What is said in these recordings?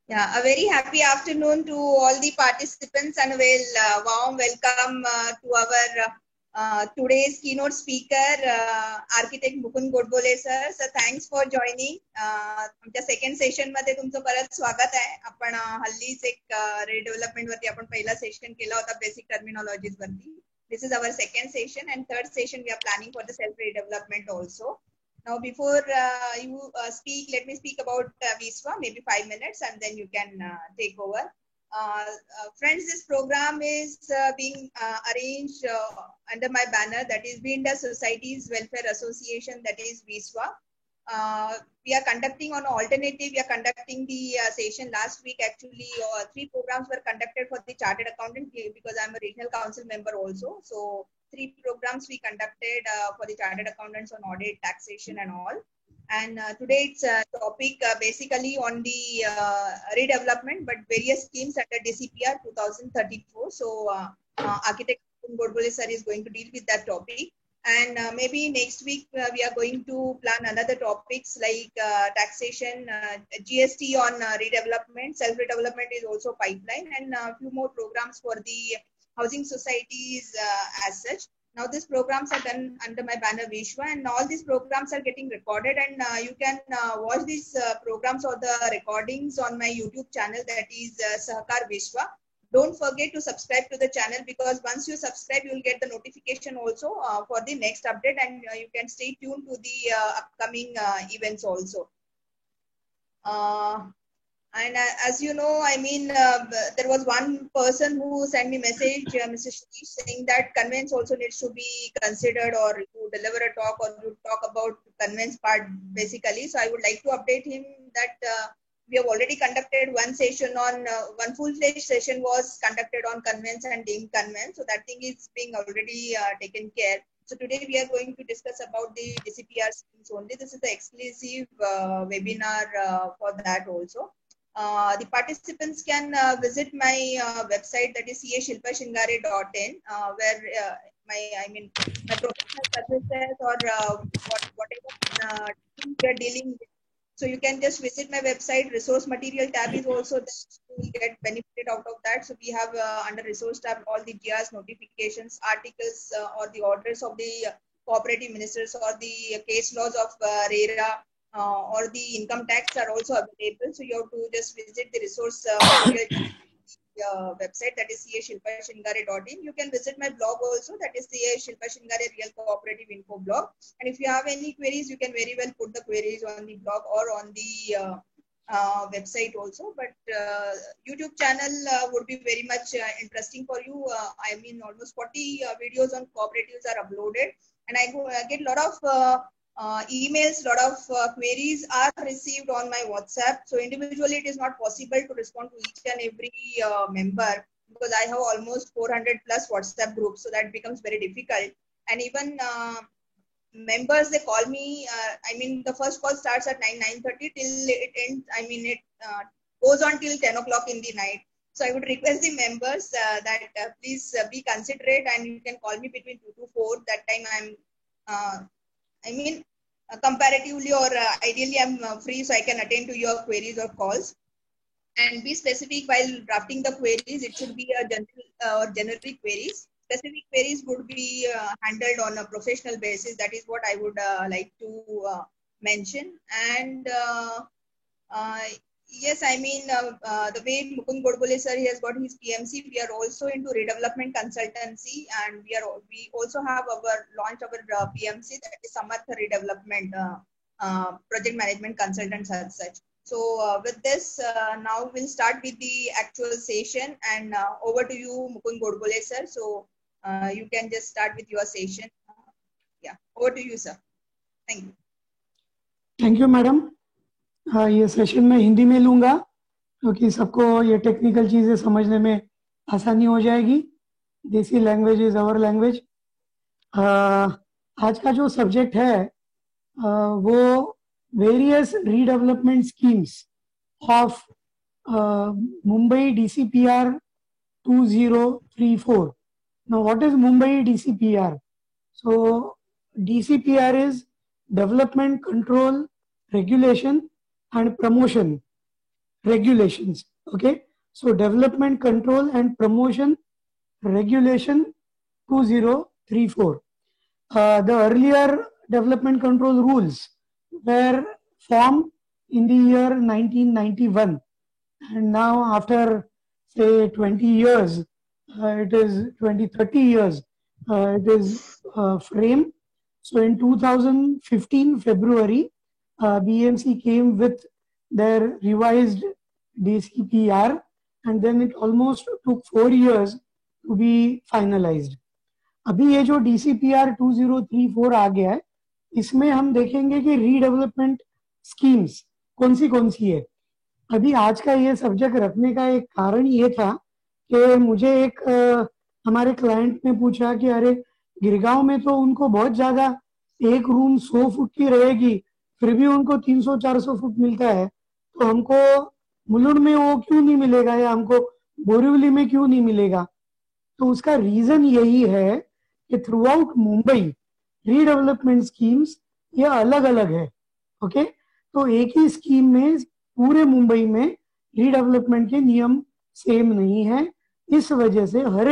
Yeah, a very happy afternoon to all the participants and a warm welcome to our today's keynote speaker, Architect Mukund Godbole sir. So thanks for joining. आमच्या second session मध्ये तुमचं परत स्वागत आहे. आपण हल्लीच एक redevelopment वरती आपण पहिला सेशन केला होता बेसिक टर्मिनॉलॉजीज वरती. This is our second session and third session we are planning for the self redevelopment also. Now, before you speak, let me speak about Viswa, maybe 5 minutes, and then you can take over. Friends, this program is being arranged under my banner, that is Vinda Societies Welfare Association, that is Viswa. We are conducting on alternative. We are conducting the session last week. Actually, 3 programs were conducted for the chartered accountant because I'm a regional council member also. So 3 programs we conducted for the chartered accountants on audit, taxation, and all. And today it's a topic basically on the redevelopment, but various schemes under DCPR 2034. So Architect Godbole sir is going to deal with that topic. And maybe next week we are going to plan another topics like taxation, GST on redevelopment, self-redevelopment is also pipeline, and a few more programs for the housing societies as such. Now these programs are done under my banner Vishwa, and all these programs are getting recorded, and you can watch these programs or the recordings on my YouTube channel, that is Sahakar Vishwa. Don't forget to subscribe to the channel, because once you subscribe, you will get the notification also for the next update, and you can stay tuned to the upcoming events also. And as you know, I mean, there was one person who sent me message, Mr. Shirish, saying that conveyance also needs to be considered, or you deliver a talk or you talk about conveyance part basically. So I would like to update him that we have already conducted one session on, one full-fledged session was conducted on conveyance and deemed conveyance. So that thing is being already taken care. So today we are going to discuss about the DCPR schemes only. This is the exclusive webinar for that also. The participants can visit my website, that is cashilpashingare.in, where my professional services or whatever we are dealing with. So you can just visit my website. Resource material tab is also there. You will get benefited out of that. So we have under resource tab all the GRs, notifications, articles, or the orders of the cooperative ministers, or the case laws of RERA, or the income tax are also available. So you have to just visit the resource material website, that is cashilpashingare.in. You can visit my blog also, that is Shilpa Shingare Real Cooperative Info blog. And if you have any queries, you can very well put the queries on the blog or on the website also. But YouTube channel would be very much interesting for you. I mean, almost 40 videos on cooperatives are uploaded, and I get a lot of emails, lot of queries are received on my WhatsApp. So individually, it is not possible to respond to each and every member, because I have almost 400 plus WhatsApp groups. So that becomes very difficult. And even members, they call me. I mean, the first call starts at 9:30 till it ends. I mean, it goes on till 10 o'clock in the night. So I would request the members that please be considerate, and you can call me between 2 to 4. That time I'm comparatively or ideally I'm free, so I can attend to your queries or calls. And be specific while drafting the queries. It should be a general or generic queries. Specific queries would be handled on a professional basis. That is what I would like to mention. And yes, I mean, the way Mukund Godbole sir has got his PMC, we are also into redevelopment consultancy, and we also have our launch our PMC, that is Samarth Redevelopment Project Management Consultants as such. So with this, now we'll start with the actual session, and over to you, Mukund Godbole sir. So you can just start with your session. Yeah, over to you, sir. Thank you. Thank you, madam. ये session मैं हिंदी में लूँगा क्योंकि सबको ये technical चीज़ें समझने में आसानी हो जाएगी. देसी लैंग्वेज इज आवर लैंग्वेज. आज का जो सब्जेक्ट है वो various redevelopment schemes of Mumbai DCPR 2034. Now, what is Mumbai DCPR? So, DCPR is Development Control, Regulation and Promotion. regulations. Okay, so Development Control and Promotion Regulation 2034. The earlier development control rules were formed in the year 1991, and now after say 20 years, it is 20-30 years, it is framed. So in 2015 February, BMC came with their revised DCPR, and then it almost took 4 years to be finalized. अभी ये जो DCPR 2034 आ गया है, इसमें हम देखेंगे कि redevelopment schemes कौन सी है. अभी आज का ये सब्जेक्ट रखने का एक कारण ये था कि मुझे एक हमारे क्लाइंट ने पूछा कि अरे गिरगांव में तो उनको बहुत ज्यादा, एक रूम 100 फुट की रहेगी, फिर भी उनको 300-400 फुट मिलता है, तो हमको मुलुंड में वो क्यों नहीं मिलेगा या हमको बोरीवली में क्यों नहीं मिलेगा. तो उसका रीजन यही है कि through out Mumbai redevelopment schemes ये अलग अलग है. ओके, तो एक ही स्कीम में पूरे मुंबई में रीडेवलपमेंट के नियम सेम नहीं है. इस वजह से हर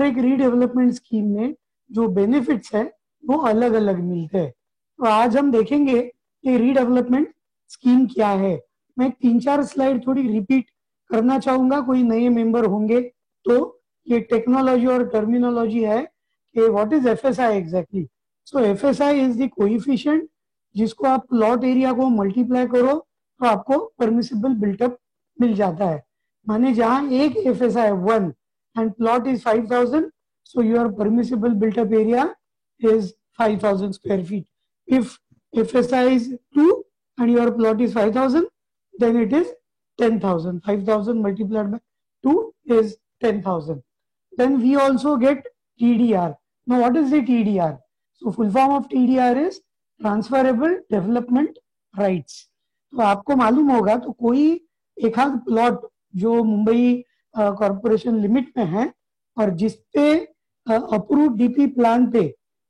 एक रीडेवलपमेंट स्कीम में जो बेनिफिट्स है वो अलग अलग मिलते हैं. तो आज हम देखेंगे कि रीडेवलपमेंट स्कीम क्या है. मैं 3-4 स्लाइड थोड़ी रिपीट करना चाहूंगा, कोई नए मेंबर होंगे तो. ये टेक्नोलॉजी और टर्मिनोलॉजी है कि what is FSI exactly. So FSI is the coefficient जिसको आप प्लॉट एरिया को मल्टीप्लाई करो तो आपको परमिसिबल बिल्टअप मिल जाता है. माने जहां एक FSI 1 and plot is 5000, so your permissible built up area is 5000 square feet. If FSI is 2 and your plot is 5000, then it is 10,000. 5000 multiplied by 2 is 10,000. Then we also get TDR. Now what is the TDR? So full form of TDR is Transferable Development Rights. तो आपको मालूम होगा तो कोई एक आध plot जो Mumbai corporation limit में है और जिसपे अप्रूव डीपी प्लान पे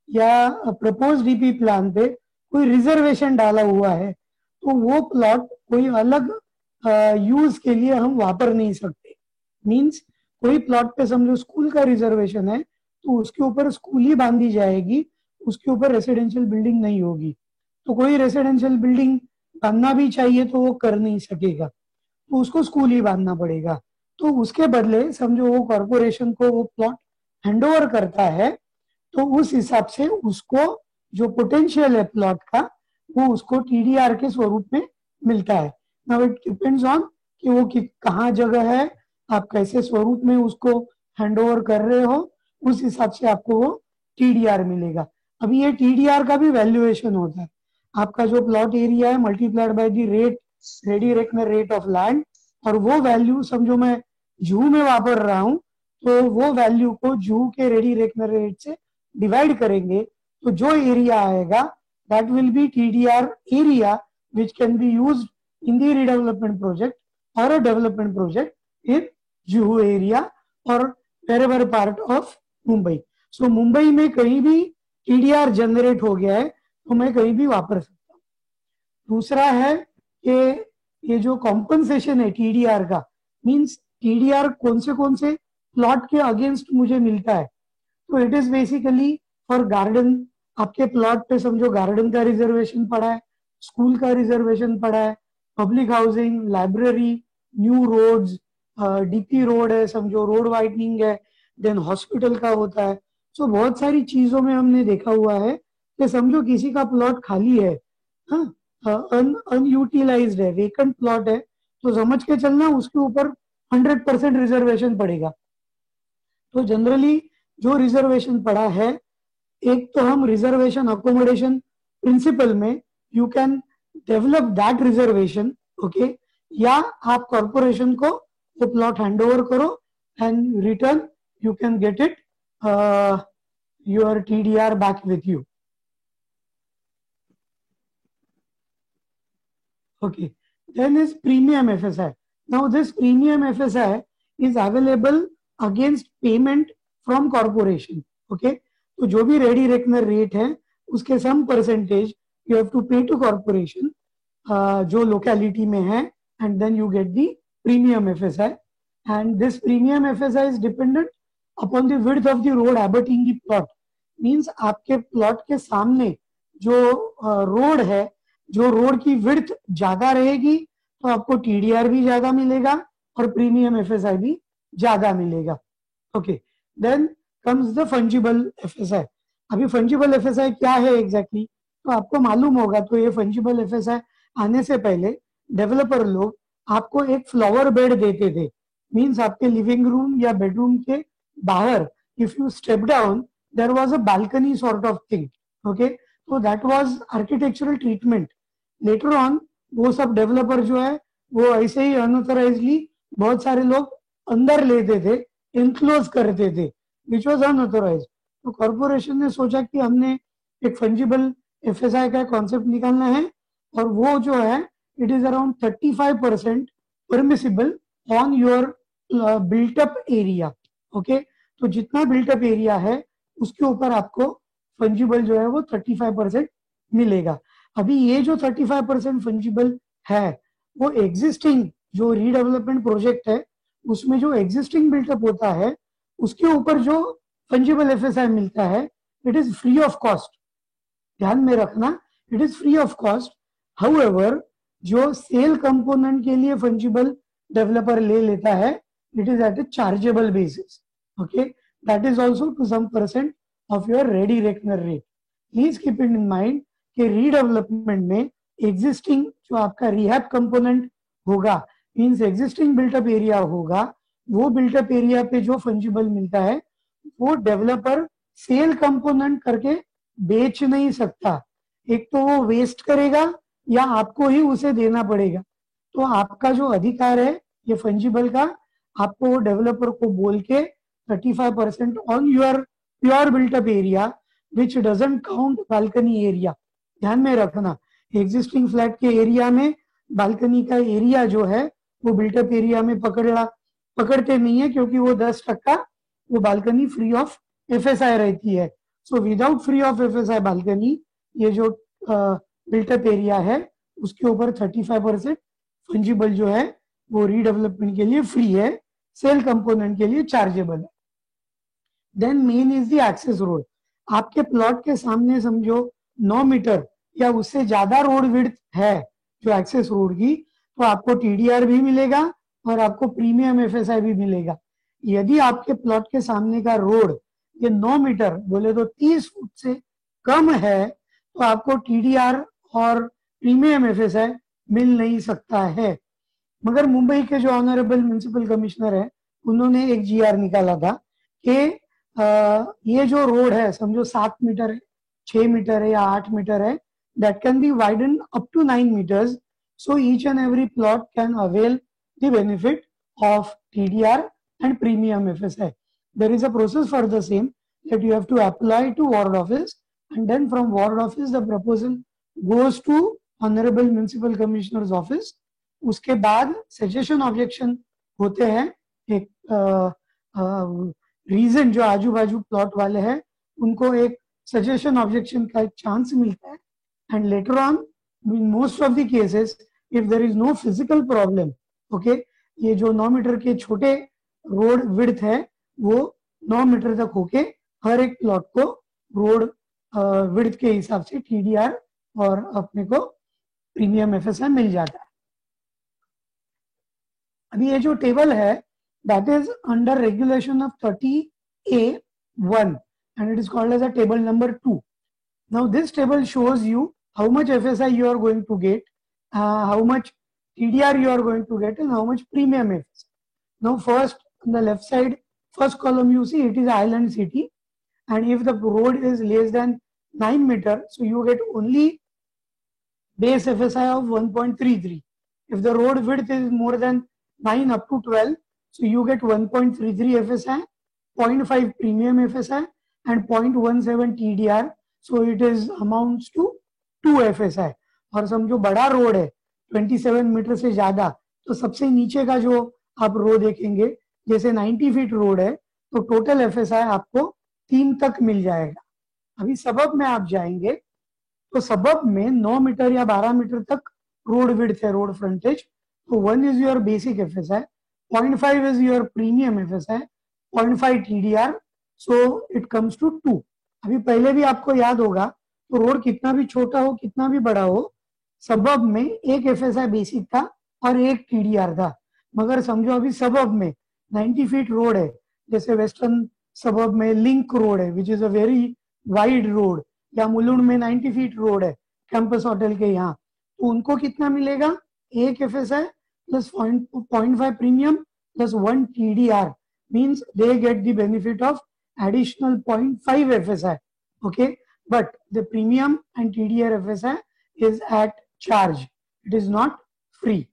या प्रपोज डीपी प्लान पे कोई रिजर्वेशन डाला हुआ है, तो वो प्लॉट कोई अलग यूज के लिए हम वापर नहीं सकते. मींस कोई प्लॉट पे समझो स्कूल का रिजर्वेशन है तो उसके ऊपर स्कूल ही बांधी जाएगी, उसके ऊपर रेसिडेंशियल बिल्डिंग नहीं होगी. तो कोई रेसिडेंशियल बिल्डिंग बांधना भी चाहिए तो वो कर नहीं सकेगा, तो उसको स्कूल ही बांधना पड़ेगा. तो उसके बदले समझो वो कॉर्पोरेशन को वो प्लॉट हैंडओवर करता है, तो उस हिसाब से उसको जो पोटेंशियल है प्लॉट का वो उसको टीडीआर के स्वरूप में मिलता है. नाउ इट डिपेंड्स ऑन कि वो कहाँ जगह है, आप कैसे स्वरूप में उसको हैंडओवर कर रहे हो, उस हिसाब से आपको वो टीडीआर मिलेगा. अभी ये टीडीआर का भी वैल्यूएशन होता है. आपका जो प्लॉट एरिया है multiplied by the rate, ready reckoner rate of land, और वो वैल्यू समझो मैं जू में वापर रहा हूँ तो वो वैल्यू को जू के रेडी रेकनर रेट से डिवाइड करेंगे तो जो एरिया आएगा that will be TDR area which can be used in the redevelopment project or a development project in Juhu area or wherever part of Mumbai. So Mumbai में कहीं भी टीडीआर जनरेट हो गया है तो मैं कहीं भी वापर सकता हूँ. दूसरा है कि ये जो कॉम्पनसेशन है टीडीआर का, मींस टीडीआर कौन से प्लॉट के अगेंस्ट मुझे मिलता है. तो it is basically for garden. आपके प्लॉट पे समझो गार्डन का रिजर्वेशन पड़ा है, स्कूल का रिजर्वेशन पड़ा है, public housing, library, new roads, DP road है, समझो रोड वाइडनिंग है, देन हॉस्पिटल का होता है. सो बहुत सारी चीजों में हमने देखा हुआ है कि समझो किसी का प्लॉट खाली है, अनयूटिलाइज्ड है, वेकेंट प्लॉट है, तो समझ के चलना उसके ऊपर 100% रिजर्वेशन पड़ेगा. तो जनरली जो रिजर्वेशन पड़ा है, एक तो हम रिजर्वेशन अकोमोडेशन प्रिंसिपल में you can develop that reservation. Okay, या आप कॉर्पोरेशन को वो प्लॉट हैंडओवर करो and return you can get it your TDR back with you. Okay, then is premium FSI. Now this premium FSI is available against payment from corporation. Okay, तो जो भी ready reckoner rate है उसके some percentage you have to pay to corporation जो locality में है and then you get the premium FSI. And this premium FSI is dependent upon the width of the road abutting the plot. Means आपके plot के सामने जो road है, जो road की विड्थ ज्यादा रहेगी तो आपको टीडीआर भी ज्यादा मिलेगा और प्रीमियम एफएसआई भी ज्यादा मिलेगा. Okay, then comes the fungible FSI. अभी फंजिबल एफएसआई क्या है एग्जैक्टली तो आपको मालूम होगा. तो ये फंजिबल एफएसआई आने से पहले डेवलपर लोग आपको एक फ्लावर बेड देते थे. मीन्स आपके लिविंग रूम या बेडरूम के बाहर if you step down there was a balcony sort of thing. Okay, तो that was architectural treatment. Later on वो सब डेवलपर जो है वो ऐसे ही अनऑथराइजली बहुत सारे लोग अंदर लेते थे, इनक्लोज करते थे, विच वॉज अनऑथराइज. तो कॉर्पोरेशन ने सोचा कि हमने एक फंजिबल एफएसआई का कॉन्सेप्ट निकालना है और वो जो है it is around 35% permissible on your built up area. Okay, तो जितना बिल्टअप एरिया है उसके ऊपर आपको फंजिबल जो है वो 35% मिलेगा. अभी ये जो 35% फंजिबल है वो एग्जिस्टिंग जो रीडेवलपमेंट प्रोजेक्ट है उसमें जो एग्जिस्टिंग बिल्टअप होता है उसके ऊपर जो फंजिबल एफएसआई मिलता है it is free of cost. ध्यान में रखना, it is free of cost. However जो सेल कंपोनेंट के लिए फंजिबल डेवलपर ले लेता है it is at a chargeable basis. Okay, that is also to some percent of your ready reckoner rate. Please keep it in mind कि redevelopment में existing जो आपका रिहैब कंपोनेंट होगा मीन्स एग्जिस्टिंग बिल्टअप एरिया होगा, वो built up area पे जो fungible मिलता है वो डेवलपर सेल कंपोनेंट करके बेच नहीं सकता. एक तो वो वेस्ट करेगा या आपको ही उसे देना पड़ेगा. तो आपका जो अधिकार है ये फंजिबल का, आपको डेवलपर को बोल के 35% on your pure built up area which doesn't count balcony area. ध्यान में रखना, एग्जिस्टिंग फ्लैट के एरिया में बालकनी का एरिया जो है वो बिल्टअप एरिया में पकड़ते नहीं है क्योंकि वो 10% वो बालकनी फ्री ऑफ एफएसआई रहती है. So without free of FSI balcony ये जो बिल्टअप एरिया है उसके ऊपर 35% फंजिबल जो है वो रीडेवलपमेंट के लिए फ्री है, सेल कंपोनेंट के लिए चार्जेबल है. Then main is the access road. आपके प्लॉट के सामने समझो 9 मीटर या उससे ज्यादा रोड विड्थ है जो एक्सेस रोड की, तो आपको टीडीआर भी मिलेगा और आपको प्रीमियम एफएसआई भी मिलेगा. यदि आपके प्लॉट के सामने का रोड ये 9 मीटर बोले तो 30 फुट से कम है तो आपको टीडीआर और प्रीमियम एफएसआई मिल नहीं सकता है. मगर मुंबई के जो ऑनरेबल म्युनिसिपल कमिश्नर है उन्होंने एक जीआर निकाला था कि ये जो रोड है समझो 7 मीटर है, 6 मीटर है या 8 मीटर है, that can be widened up to 9 meters, so each and every plot can avail the benefit of TDR and premium FSI. There is a process for the same that you have to apply to ward office, and then from ward office the proposal goes to honorable municipal commissioner's office. उसके बाद suggestion objection होते हैं. एक reason जो आजू बाजू plot वाले हैं उनको एक सजेशन ऑब्जेक्शन का एक चांस मिलता है. And later on, in most of the cases, if there is no physical problem, okay, ये जो 9 मीटर के छोटे रोड विड्थ है वो 9 मीटर तक होके हर एक प्लॉट को रोड विड्थ के हिसाब से टीडीआर और अपने को प्रीमियम एफएसआई मिल जाता है. अभी ये जो टेबल है that is under regulation of 30A1 and it is called as a table number 2. Now this table shows you how much FSI you are going to get, how much TDR you are going to get and how much premium FSI. Now first on the left side, first column you see it is island city, and if the road is less than 9 meter, so you get only base FSI of 1.33. If the road width is more than 9 up to 12, so you get 1.33 FSI, 0.5 premium FSI and 0.17 TDR. So it is amounts to 2 FSI. और समझो बड़ा road है 27 metre से ज्यादा, तो सबसे नीचे का जो आप रो देखेंगे जैसे 90 फीट रोड है तो टोटल एफएसआई आपको 3 तक मिल जाएगा. अभी सबब में आप जाएंगे तो सबब में 9 मीटर या 12 मीटर तक रोड विड्थ है, रोड फ्रंटेज, तो 1 is your basic FSI, 0.5 is your premium FSI, 0.5 TDR, so it comes to 2। अभी पहले भी आपको याद होगा, तो रोड कितना भी छोटा हो, कितना भी बड़ा हो, सबब में एक FSI बेसिक था और एक TDR था। मगर समझो अभी सबब में 90 फीट रोड है, जैसे वेस्टर्न सबब में लिंक रोड है which is a very wide road, या मुलुंड में 90 फीट रोड है कैंपस होटल के यहाँ, तो उनको कितना मिलेगा? एक FSI plus 0.5 premium plus 1 TDR, means they get the benefit of additional 0.5 FSI. Okay, but the premium and TDR FSI is at charge. It is not free.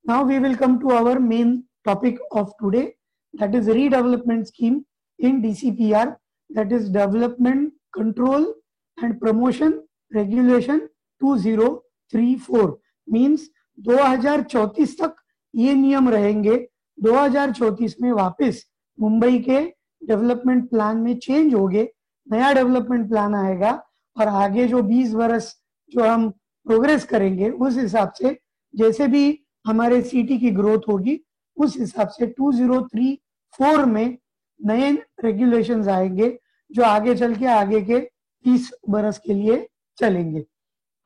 Now we will come to our main topic of today, that is redevelopment scheme in DCPR, that is Development Control and Promotion Regulation 2034, means 2034 तक ये नियम रहेंगे। 2034 में वापस मुंबई के development plan में change हो गए, नया डेवलपमेंट प्लान आएगा और आगे जो 20 वर्ष जो हम प्रोग्रेस करेंगे उस हिसाब से, जैसे भी हमारे सिटी की ग्रोथ होगी उस हिसाब से 2034 में नए रेगुलेशंस आएंगे जो आगे चल के आगे के 30 बरस के लिए चलेंगे।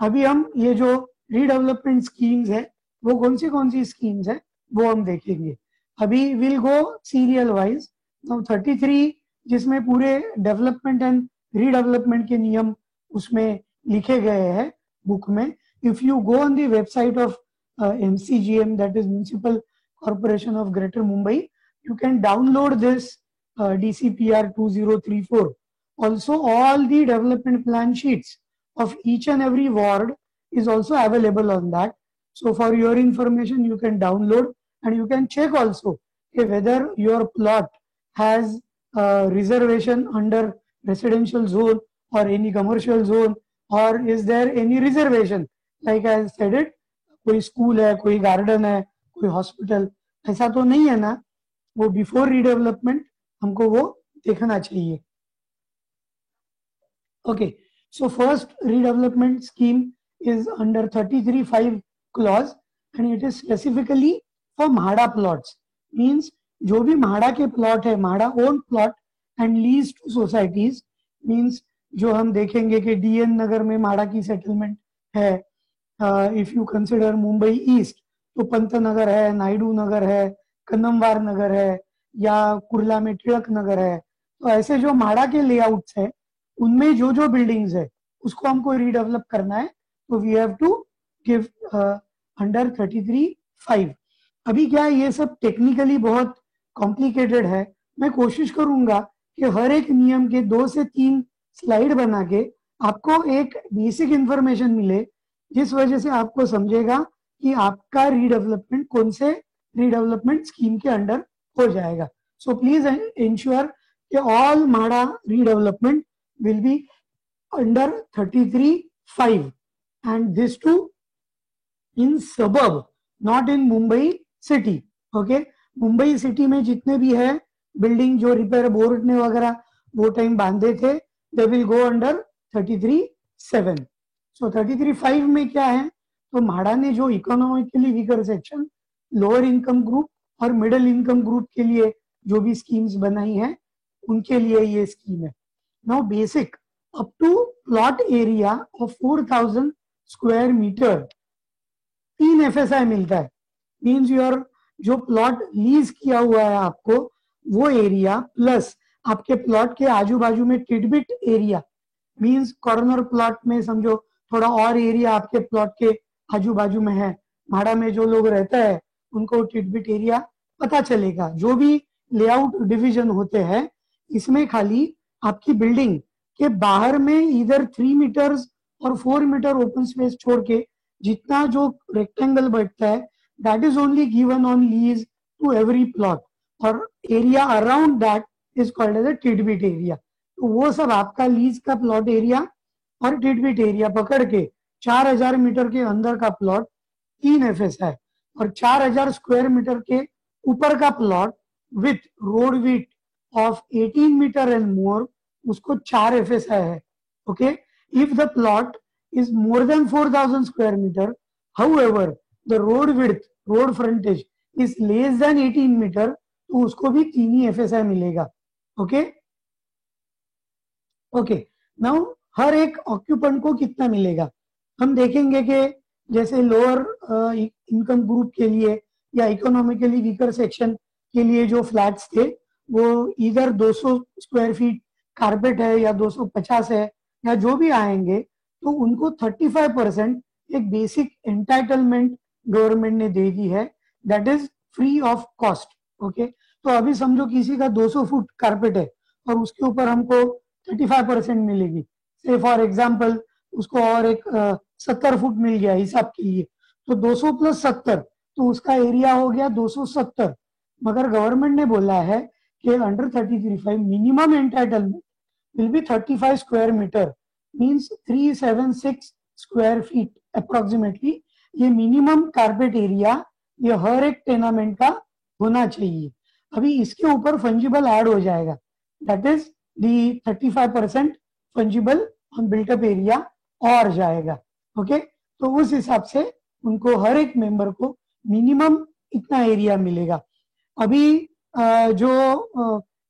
अभी हम ये जो रीडेवलपमेंट स्कीम्स है वो कौन सी स्कीम्स है वो हम देखेंगे। अभी विल गो सीरियल वाइज। 33 जिसमें पूरे डेवलपमेंट एंड रीडेवलपमेंट के नियम उसमें लिखे गए हैं बुक में। If you go on the website of MCGM, that is Municipal Corporation of Greater Mumbai, you can download this DCPR 2034. Also, all the development plan sheets of each and every ward is also available on that. So for your information, you can download and you can check also whether your plot has reservation under residential zone or any commercial zone, or is there any reservation, like I said it, कोई school है, कोई garden है, कोई hospital, ऐसा तो नहीं है ना। वो बिफोर रीडेवलपमेंट हमको वो देखना चाहिए। Okay, so first redevelopment scheme is under 33(5) clause and it is specifically for MHADA plots. Means जो भी म्हाड़ा के प्लॉट है, MHADA own plot and lease to societies, means जो हम देखेंगे कि DN नगर में म्हाड़ा की सेटलमेंट है। If you consider Mumbai east तो पंत नगर है, नायडू नगर है, कन्नमवार नगर है, या कुर्ला में टिळक नगर है। तो ऐसे जो म्हाड़ा के लेआउट्स है उनमें जो जो बिल्डिंग्स है उसको हमको रीडेवलप करना है, तो we have to give under 33(5). अभी क्या है, ये सब टेक्निकली बहुत कॉम्प्लिकेटेड है। मैं कोशिश करूंगा कि हर एक नियम के 2 से 3 स्लाइड बना के आपको एक बेसिक इंफॉर्मेशन मिले, जिस वजह से आपको समझेगा कि आपका रीडेवलपमेंट कौन से रीडेवलपमेंट स्कीम के अंडर हो जाएगा। सो प्लीज इंश्योर कि all MHADA redevelopment will be under 33(5) and this too in suburb, not in Mumbai city. Okay, Mumbai city में जितने भी है बिल्डिंग जो रिपेयर बोर्ड ने वगैरह वो टाइम बांधे थे, दे विल गो अंडर 33(7). सो 33(5) में क्या है, तो म्हाड़ा ने जो economically weaker section, lower income group और मिडिल इनकम ग्रुप के लिए जो भी स्कीम्स बनाई है उनके लिए ये स्कीम है। Now basic up to plot area of 4000 square meter 3 FSI मिलता है। मीन्स योर जो प्लॉट लीज किया हुआ है आपको वो एरिया प्लस आपके प्लॉट के आजू बाजू में tidbit area, means corner plot में समझो थोड़ा और एरिया आपके प्लॉट के आजू बाजू में है। म्हाड़ा में जो लोग रहता है उनको टिडबिट एरिया पता चलेगा। जो भी लेआउट डिवीजन होते हैं इसमें खाली आपकी बिल्डिंग के बाहर में इधर 3 मीटर्स और 4 मीटर ओपन स्पेस छोड़ के जितना जो रेक्टेंगल बैठता है that is only given on lease to every plot, और area around that is called as a tidbit area. तो वो सब आपका लीज का प्लॉट एरिया और टिडबिट एरिया पकड़ के 4000 मीटर के अंदर का प्लॉट 3 FSI, और 4000 स्क्वायर मीटर के ऊपर का plot with road width of 18 meter and more उसको 4 FSI है। Okay, if the plot is more than 4000 square meter, however the road width road frontage is less than 18 meter तो उसको भी 3 ही FSI मिलेगा. Okay okay. नाउ हर एक occupant को कितना मिलेगा हम देखेंगे कि जैसे लोअर इनकम ग्रुप के लिए या इकोनॉमिकली वीकर सेक्शन के लिए जो फ्लैट्स थे वो इधर 200 स्क्वायर फीट कारपेट है या 250 है या जो भी आएंगे तो उनको 35% एक बेसिक एंटाइटलमेंट गवर्नमेंट ने दे दी है, that is free of cost. Okay, तो अभी समझो किसी का 200 फुट कारपेट है और उसके ऊपर हमको 35% मिलेगी. से फॉर एग्जाम्पल उसको और एक 70 फुट मिल गया हिसाब के लिए, तो 200 प्लस 70 तो उसका एरिया हो गया 270. मगर गवर्नमेंट ने बोला है कि under 33(5) minimum entitlement will be 35 square metre, means 376 square feet approximately. ये मिनिमम कारपेट एरिया ये हर एक टेनामेंट का होना चाहिए. अभी इसके ऊपर फंजिबल ऐड हो जाएगा, that is the 35% fungible on built up area और जाएगा. ओके, तो उस हिसाब से उनको हर एक मेंबर को मिनिमम इतना एरिया मिलेगा. अभी जो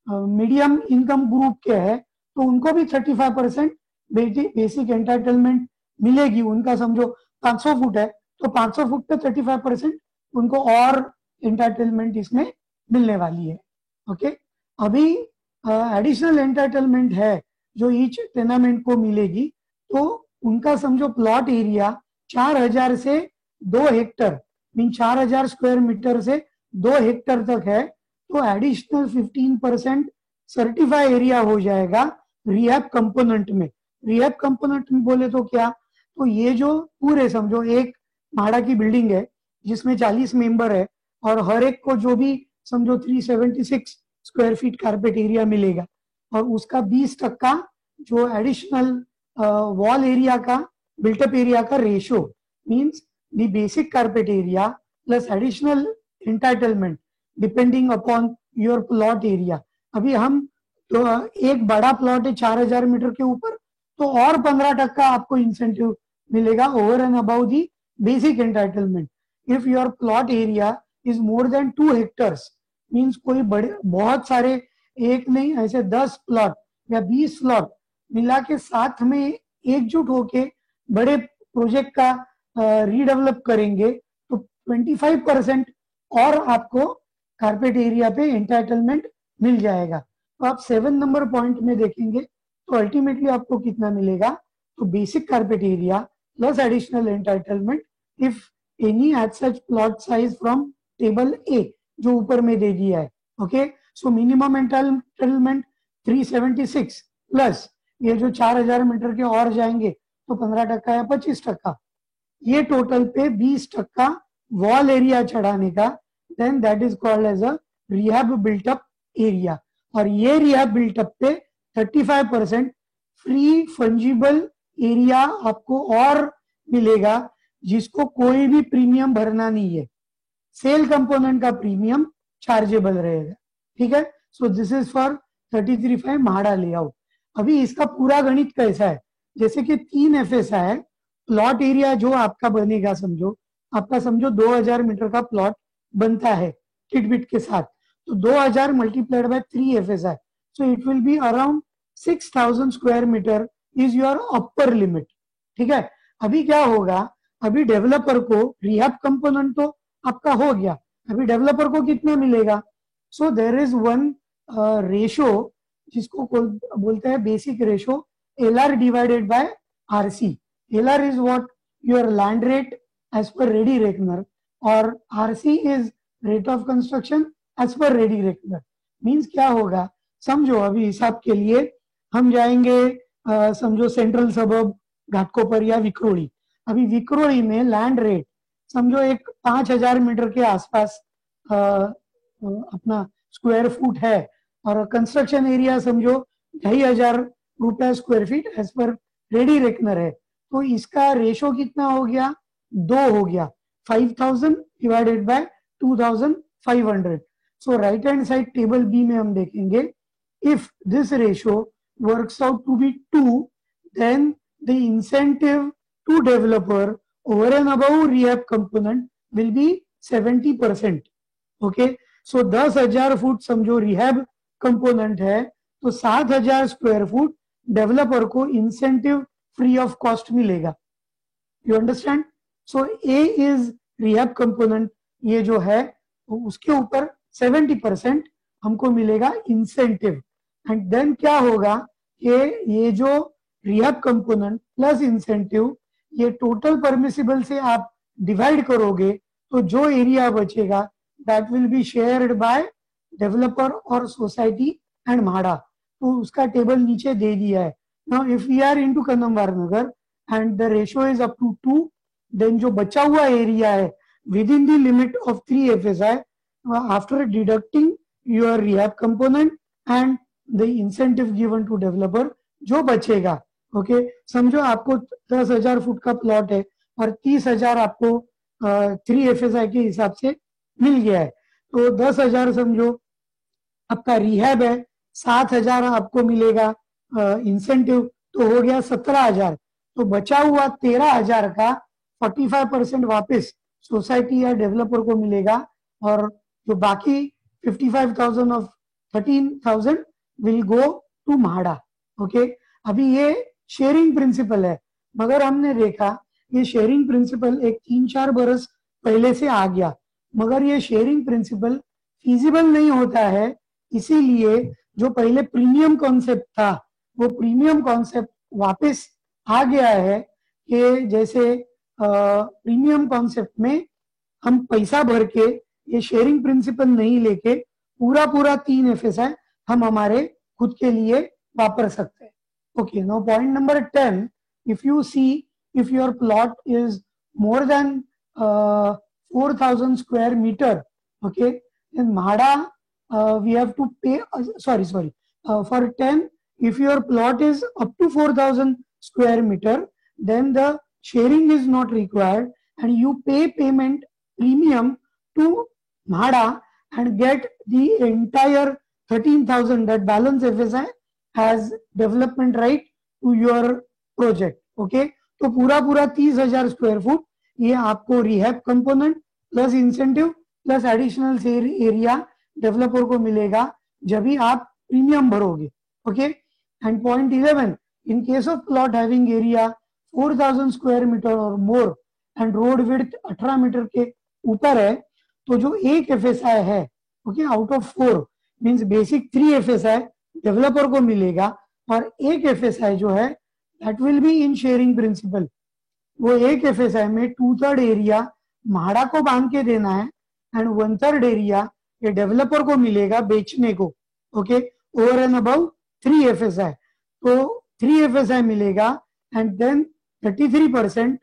मीडियम इनकम ग्रुप के है तो उनको भी 35% बेसिक एंटाइटलमेंट मिलेगी. उनका समझो 500 फुट है तो 500 फुट पे 35% उनको और एंटाइटलमेंट इसमें मिलने वाली है. ओके, अभी एडिशनल एंटाइटलमेंट है जो ईच टेनामेंट को मिलेगी, तो उनका समझो प्लॉट एरिया 4000 से 2 हेक्टर मीन 4000 स्क्वायर मीटर से 2 हेक्टर तक है, तो एडिशनल 15% सर्टिफाई एरिया हो जाएगा रिहैब कंपोनेंट में. रिहैब कंपोनेंट में बोले तो क्या, तो ये जो पूरे समझो एक माड़ा की बिल्डिंग है जिसमें 40 मेंबर है और हर एक को जो भी समझो 376 स्क्वायर फीट कारपेट एरिया मिलेगा और उसका 20% जो एडिशनल वॉल एरिया का बिल्टअप एरिया का ratio means the basic carpet area plus additional entitlement depending upon your plot area. अभी हम तो एक बड़ा प्लॉट है 4000 मीटर के ऊपर तो और 15% आपको इंसेंटिव मिलेगा over and about the basic entitlement. If your plot area is more than 2 hectares means कोई बड़े बहुत सारे एक नहीं ऐसे 10 प्लॉट या 20 प्लॉट मिला के साथ में एकजुट होके बड़े प्रोजेक्ट का रीडेवलप करेंगे तो 25% और आपको कारपेट एरिया पे एंटाइटलमेंट मिल जाएगा. तो आप 7 नंबर पॉइंट में देखेंगे तो अल्टीमेटली आपको कितना मिलेगा, तो basic carpet area plus additional entitlement if any at such plot size from table A जो ऊपर में दे दिया है. Okay, so minimum entitlement 376 plus ये जो 4000 मीटर के और जाएंगे तो 15% या 25%, ये टोटल पे 20% वॉल एरिया चढ़ाने का, then that is called as a rehab built up area. और ये रिहैब बिल्टअप पे 35% फ्री फंजिबल एरिया आपको और मिलेगा जिसको कोई भी प्रीमियम भरना नहीं है. सेल कंपोनेंट का प्रीमियम चार्जेबल रहेगा. ठीक है, so this is for 33(5) MHADA layout. अभी इसका पूरा गणित कैसा है, जैसे कि 3 FSI है. प्लॉट एरिया जो आपका बनेगा समझो आपका समझो 2000 मीटर का प्लॉट बनता है किटबिट के साथ, तो 2000 multiplied by 3 FSI, so it will be around 6000 square meter is your upper limit. ठीक है, अभी क्या होगा, अभी डेवलपर को रिहैब कंपोनेंट तो आपका हो गया, अभी डेवलपर को कितना मिलेगा. So there is one ratio जिसको बोलते हैं basic ratio LR divided by RC. LR is what your land rate as per ready reckoner और RC is rate of construction as per ready reckoner. Means क्या होगा, समझो अभी हिसाब के लिए हम जाएंगे समझो सेंट्रल सबर्ब घाटकोपर या विक्रोली. अभी विक्रोली में लैंड रेट समझो एक 5000 मीटर के आसपास अपना स्क्वायर फुट है और कंस्ट्रक्शन एरिया समझो 2500 रुपया square feet as per ready reckoner है, तो इसका रेशो कितना हो गया, 2 हो गया. 5000 divided by 2500. So right hand side table B में हम देखेंगे if this ratio works out to be 2 then the incentive to developer over and above rehab component will be 70%. Okay, so 10,000 foot समझो rehab component है, तो 7,000 square foot developer को incentive free of cost मिलेगा. You understand? So A is rehab component, ये जो है उसके ऊपर 70% हमको मिलेगा इंसेंटिव. एंड देन क्या होगा कि ये जो रिहैब कंपोनेंट प्लस इंसेंटिव, ये टोटल परमिसिबल से आप डिवाइड करोगे तो जो एरिया बचेगा that will be shared by developer और सोसाइटी एंड म्हाडा. तो उसका टेबल नीचे दे दिया है. Now if we are into Kannamwar Nagar and the ratio is up to 2, then जो बचा हुआ एरिया है within the limit of 3 FSI after deducting your rehab component and the incentive given to developer, जो बचेगा. ओके, समझो आपको 10,000 foot का plot है और 30,000 आपको 3 FSI के हिसाब से मिल गया है. तो 10,000 समझो आपका रिहैब है, 7,000 आपको मिलेगा इंसेंटिव, तो हो गया 17,000. तो बचा हुआ 13,000 का 45% वापस सोसाइटी या डेवलपर को मिलेगा, और जो बाकी 55,000 of 13,000 will go to MHADA. Okay, अभी ये शेयरिंग प्रिंसिपल है, मगर हमने देखा ये शेयरिंग प्रिंसिपल एक 3-4 बरस पहले से आ गया, मगर ये शेयरिंग प्रिंसिपल फीजिबल नहीं होता है. इसीलिए जो पहले प्रीमियम कॉन्सेप्ट था, वो प्रीमियम कॉन्सेप्ट वापस आ गया है कि जैसे प्रीमियम कॉन्सेप्ट में हम पैसा भर के ये शेयरिंग प्रिंसिपल नहीं लेके पूरा 3 FSI हम हमारे खुद के लिए वापर सकते हैं. Okay, now point number 10, if you see, if your plot is more than 4,000 square meter, okay, in MHADA we have to pay, for 10, if your plot is up to 4,000 square meter, then the sharing is not required and you pay payment premium to MHADA and get the entire 13,000, that balance FSI as development right to your project. Okay, तो पूरा 30,000 square foot ये आपको rehab component plus incentive plus additional area developer को मिलेगा जब भी आप premium भरोगे. Okay, and point 11, in case of plot having area 4,000 square metre or more and road width 18 meter के ऊपर है, तो जो एक FSI है, okay, out of 4 means basic 3 FSI developer को मिलेगा, और एक FSI जो है that will be in sharing principle. वो एक FSI में 2/3 एरिया म्हाडा को बांध के देना है एंड 1/3 एरिया ये डेवलपर को मिलेगा बेचने को. Okay, over and above 3 FSI, तो 3 FSI मिलेगा and then 33%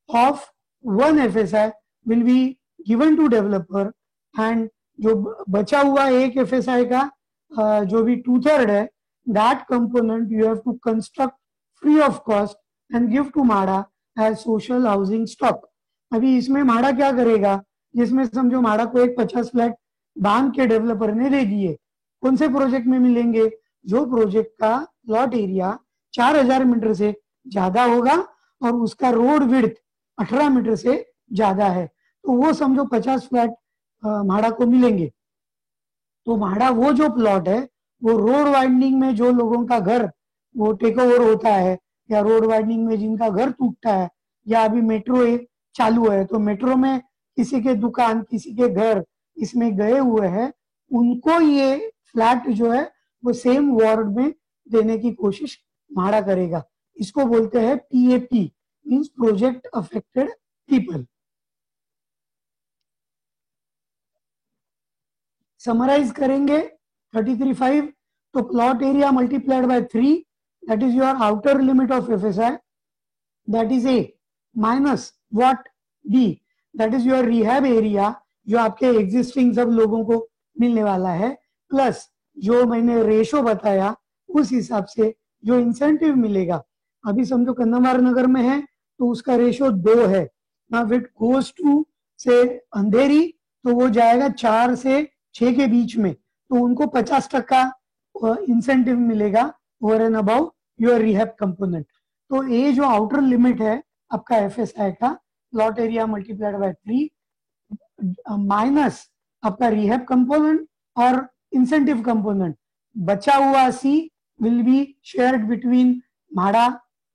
of 1 FSI will be given to developer, and जो बचा हुआ एक FSI का जो भी 2/3 है, that component you have to construct free of cost and give to MHADA as social housing stock. अभी इसमें म्हाडा क्या करेगा, जिसमें समझो म्हाडा को एक 50 फ्लैट बांध के डेवलपर ने दे दिए, कौन से प्रोजेक्ट में मिलेंगे, जो प्रोजेक्ट का प्लॉट एरिया 4,000 मीटर से ज्यादा होगा और उसका रोड विड्थ 18 मीटर से ज्यादा है, तो वो समझो 50 फ्लैट म्हाडा को मिलेंगे. तो म्हाडा वो जो प्लॉट है वो रोड वाइडनिंग में जो लोगों का घर वो टेक ओवर होता है, या रोड वाइडनिंग में जिनका घर टूटता है, या अभी मेट्रो चालू है तो मेट्रो में किसी के दुकान किसी के घर इसमें गए हुए हैं, उनको ये फ्लैट जो है वो सेम वार्ड में देने की कोशिश म्हाडा करेगा. इसको बोलते हैं PAP, means project affected people. Summarize करेंगे 33.5, तो plot area multiplied by 3, that is your outer limit of FSI, that is A, minus what, B, that is your rehab area जो आपके एग्जिस्टिंग सब लोगों को मिलने वाला है, प्लस जो मैंने रेशो बताया उस हिसाब से जो इंसेंटिव मिलेगा. अभी समझो कन्नमवार नगर में है तो उसका रेशो 2 है. नाउ इट गोज टू से अंधेरी तो वो जाएगा 4 से 6 के बीच में, तो उनको 50% इंसेंटिव मिलेगा over and above your rehab component. तो ये जो आउटर लिमिट है आपका FSI का, plot area multiplied by 3, minus आपका रिहैब कंपोनेंट और इंसेंटिव कंपोनेंट, बचा हुआ सी will be shared between MHADA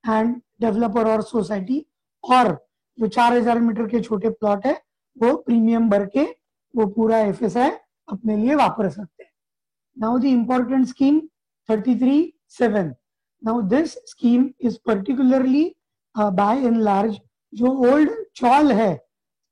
and developer और सोसाइटी, और जो 4000 मीटर के छोटे प्लॉट है वो प्रीमियम भर के वो पूरा एफएसआई अपने लिए वापर सकते हैं. Now the important scheme 33(7). Now this scheme is particularly by and large जो ओल्ड चौल है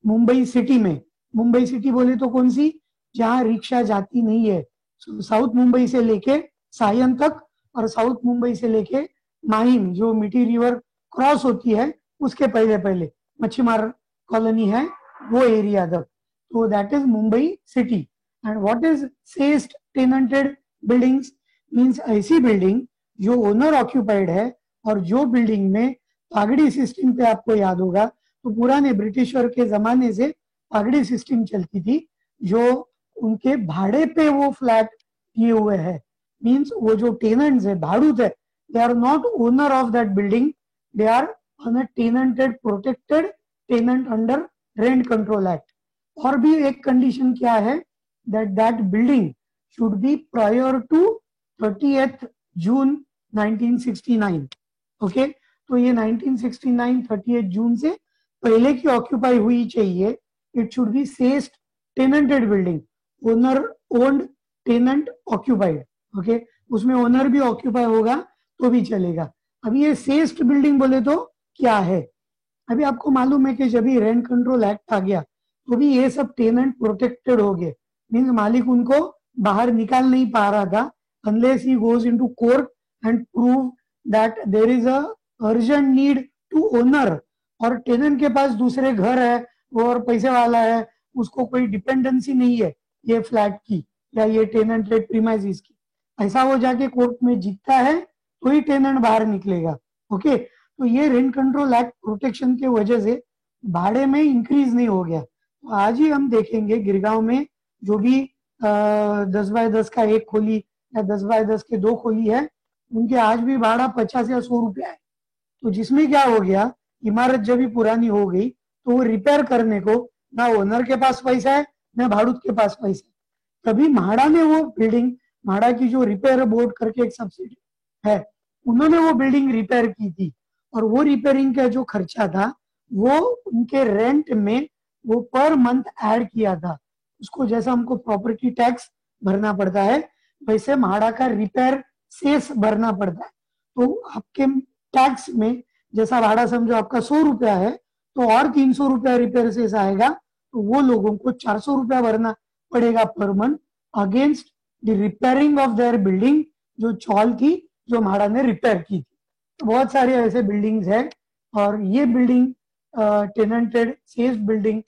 मुंबई सिटी में. मुंबई सिटी बोले तो कौन सी, जहां रिक्शा जाती नहीं है. साउथ मुंबई से लेके सायन तक और साउथ मुंबई से लेके माहिम जो मिठी रिवर क्रॉस होती है उसके पहले पहले मच्छीमार कॉलोनी है वो एरिया तक. तो that is Mumbai city. And what is cessed tenanted buildings means ऐसी बिल्डिंग जो ओनर ऑक्यूपाइड है और जो बिल्डिंग में पागड़ी सिस्टम पे आपको याद होगा तो पुराने ब्रिटिशर के जमाने से पागड़ी सिस्टम चलती थी, जो उनके भाड़े पे वो फ्लैट दिए हुए हैं. मींस वो जो टेनेंट्स है भाड़ूत है, they are not owner of that building, they are on a tenanted protected tenant under rent control act. और भी एक कंडीशन क्या है, that building should be prior to 30th June 1969. Okay, तो ये 1969 30th जून से पहले की ऑक्यूपाई हुई चाहिए. It should be cessed tenanted building, owner owned tenant occupied. Okay, उसमें ओनर भी ऑक्यूपाई होगा तो भी चलेगा. अभी ये सेस्ड बिल्डिंग बोले तो क्या है, अभी आपको मालूम है कि जब भी रेंट कंट्रोल एक्ट आ गया तो भी ये सब टेनेंट प्रोटेक्टेड हो गए. मीन्स मालिक उनको बाहर निकाल नहीं पा रहा था unless he goes into court and prove that there is a urgent need to owner. और टेनेंट के पास दूसरे घर है और पैसे वाला है, उसको कोई डिपेंडेंसी नहीं है ये फ्लैट की या ये टेनेंटेड प्रीमाइसेस की. ऐसा वो जाके कोर्ट में जीतता है तो ही टेनेंट बाहर निकलेगा. ओके, तो ये रेंट कंट्रोल एक्ट प्रोटेक्शन के वजह से भाड़े में इंक्रीज नहीं हो गया. तो आज ही हम देखेंगे गिरगांव में जो भी 10x10 का एक खोली या 10x10 के 2 खोली है, उनके आज भी भाड़ा 50 या 100 रुपया है. तो जिसमें क्या हो गया, इमारत जब भी पुरानी हो गई तो वो रिपेयर करने को ना ओनर के पास पैसा है ना भाड़ूत के पास पैसा है. तभी म्हाडा ने वो बिल्डिंग, म्हाडा की जो रिपेयर बोर्ड करके एक सब्सिडी है, उन्होंने वो बिल्डिंग रिपेयर की थी. और वो रिपेयरिंग का जो खर्चा था वो उनके रेंट में वो पर मंथ ऐड किया था. उसको जैसा हमको प्रॉपर्टी टैक्स भरना पड़ता है वैसे म्हाडा का रिपेयर सेस भरना पड़ता है. तो आपके टैक्स में जैसा भाड़ा समझो आपका 100 रुपया है तो और 300 रुपया रिपेयर सेस आएगा, तो वो लोगों को 400 रुपया भरना पड़ेगा per month against the repairing of their building जो चौल थी जो म्हाडा ने रिपेयर की थी. तो बहुत सारे ऐसे बिल्डिंग्स है और ये बिल्डिंग टेनेंटेड सेस्ड बिल्डिंग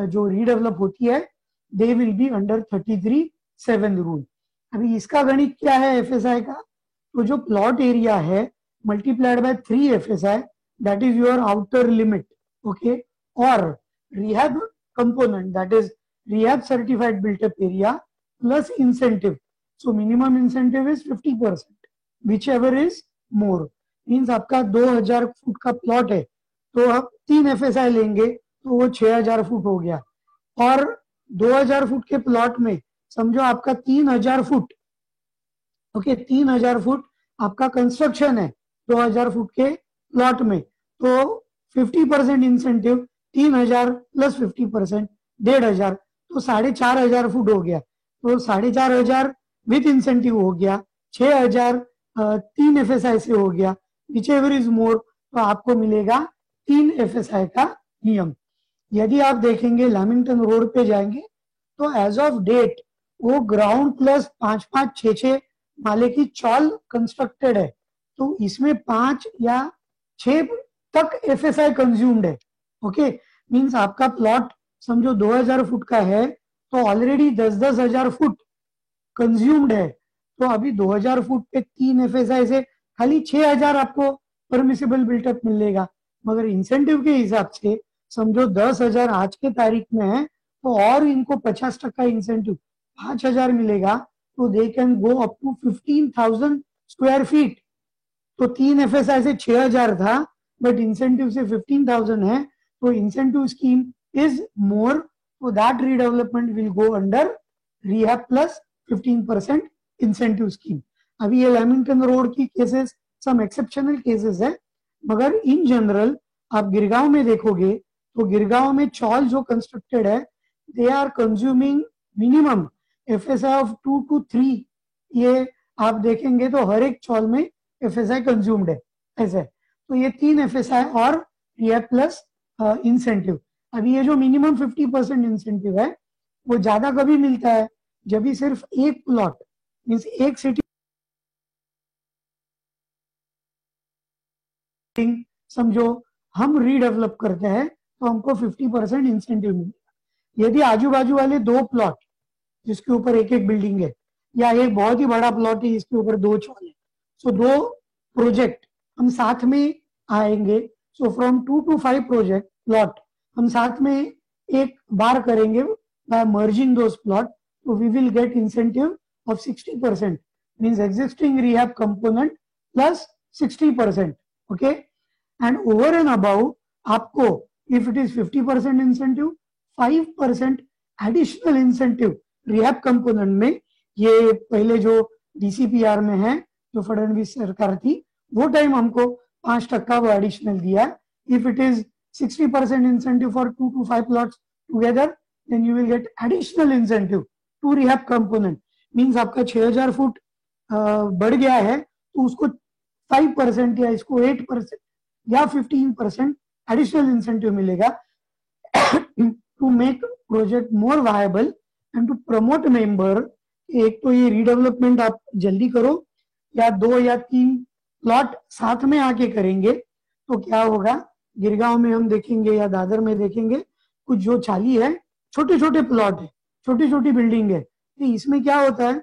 जो रीडेवलप होती है they will be under 33(7) rule. अभी इसका गणित क्या है एफएसआई का, तो जो प्लॉट एरिया है multiplied by 3 FSI that is your outer limit. Okay, और rehab component that is rehab certified built up area plus incentive. So minimum incentive is 50%, which ever is more. Means आपका 2000 foot का plot है तो आप 3 FSI लेंगे तो वो 6000 foot हो गया. और 2000 फुट के प्लॉट में समझो आपका 3000 फुट, ओके 3000 फुट आपका कंस्ट्रक्शन है 2000 फुट के प्लॉट में, तो 50% इंसेंटिव 3000 प्लस 50% 1500 तो 4500 फुट हो गया. तो 4500 विथ इंसेंटिव हो गया, 6000 3 एफएसआई से हो गया, विच एवर इज मोर. तो आपको मिलेगा 3 एफएसआई का नियम. यदि आप देखेंगे लैमिंगटन रोड पे जाएंगे तो एज ऑफ डेट वो ग्राउंड प्लस 5-5 6-6 माले की चौल कंस्ट्रक्टेड है, तो इसमें 5 या 6 तक एफएसआई कंज्यूम्ड है. ओके, मींस आपका प्लॉट समझो 2000 फुट का है तो ऑलरेडी 10-10 हजार फुट कंज्यूम्ड है. तो अभी 2000 फुट पे 3 एफएसआई से खाली 6000 आपको परमिसिबल बिल्टअप मिलेगा. मगर इंसेंटिव के हिसाब से समझो 10,000 आज के तारीख में है तो और इनको 50% इंसेंटिव 5,000 मिलेगा. तो they can go up to 15,000 square feet. तो 3 एफएसआई से 6,000 था बट इंसेंटिव से 15,000 है. तो इंसेंटिव स्कीम इज मोर तो that redevelopment will go under rehab plus 15% incentive scheme. अभी ये लेमिंगटन रोड की केसेस सम एक्सेप्शनल केसेस है, मगर इन जनरल आप गिरगांव में देखोगे तो गिरगांव में चॉल जो कंस्ट्रक्टेड है they are consuming minimum FSI of 2 to 3। ये आप देखेंगे तो हर एक चॉल में एफएसआई कंज्यूम्ड है ऐसे। तो ये 3 एफएसआई और रिहैब प्लस इंसेंटिव। अभी ये जो मिनिमम 50% इंसेंटिव है वो ज्यादा कभी मिलता है जब भी सिर्फ एक प्लॉट मीन्स एक सिटी समझो हम रीडेवलप करते हैं तो हमको 50% इंसेंटिव मिलेगा। यदि आजू बाजू वाले 2 प्लॉट जिसके ऊपर एक एक बिल्डिंग है या एक बहुत ही बड़ा प्लॉट है जिसके ऊपर 2 चॉल है, सो 2 प्रोजेक्ट हम साथ में आएंगे, so from 2 to 5 project plot हम साथ में एक बार करेंगे बाय मर्जिंग दोस प्लॉट, तो we will get incentive of 60% means existing rehab component plus 60%। Okay, and over and above आपको if it is 50% incentive 5% additional incentive rehab component में। ये पहले जो डीसीपीआर में है जो फडणवीस सरकार थी वो टाइम हमको 5% वो एडिशनल दिया। If it is 60% incentive for 2 to 5 plots together then you will get additional incentive to rehab component. Means आपका 6000 फुट बढ़ गया है तो उसको 5% या इसको 8% या 15% एडिशनल इंसेंटिव मिलेगा to make project more viable and to promote member. एक तो ये रीडेवलपमेंट आप जल्दी करो या 2 या 3 प्लॉट साथ में आके करेंगे तो क्या होगा। गिरगांव में हम देखेंगे या दादर में देखेंगे कुछ जो चाली है छोटे छोटे प्लॉट है, छोटी छोटी बिल्डिंग है, तो इसमें क्या होता है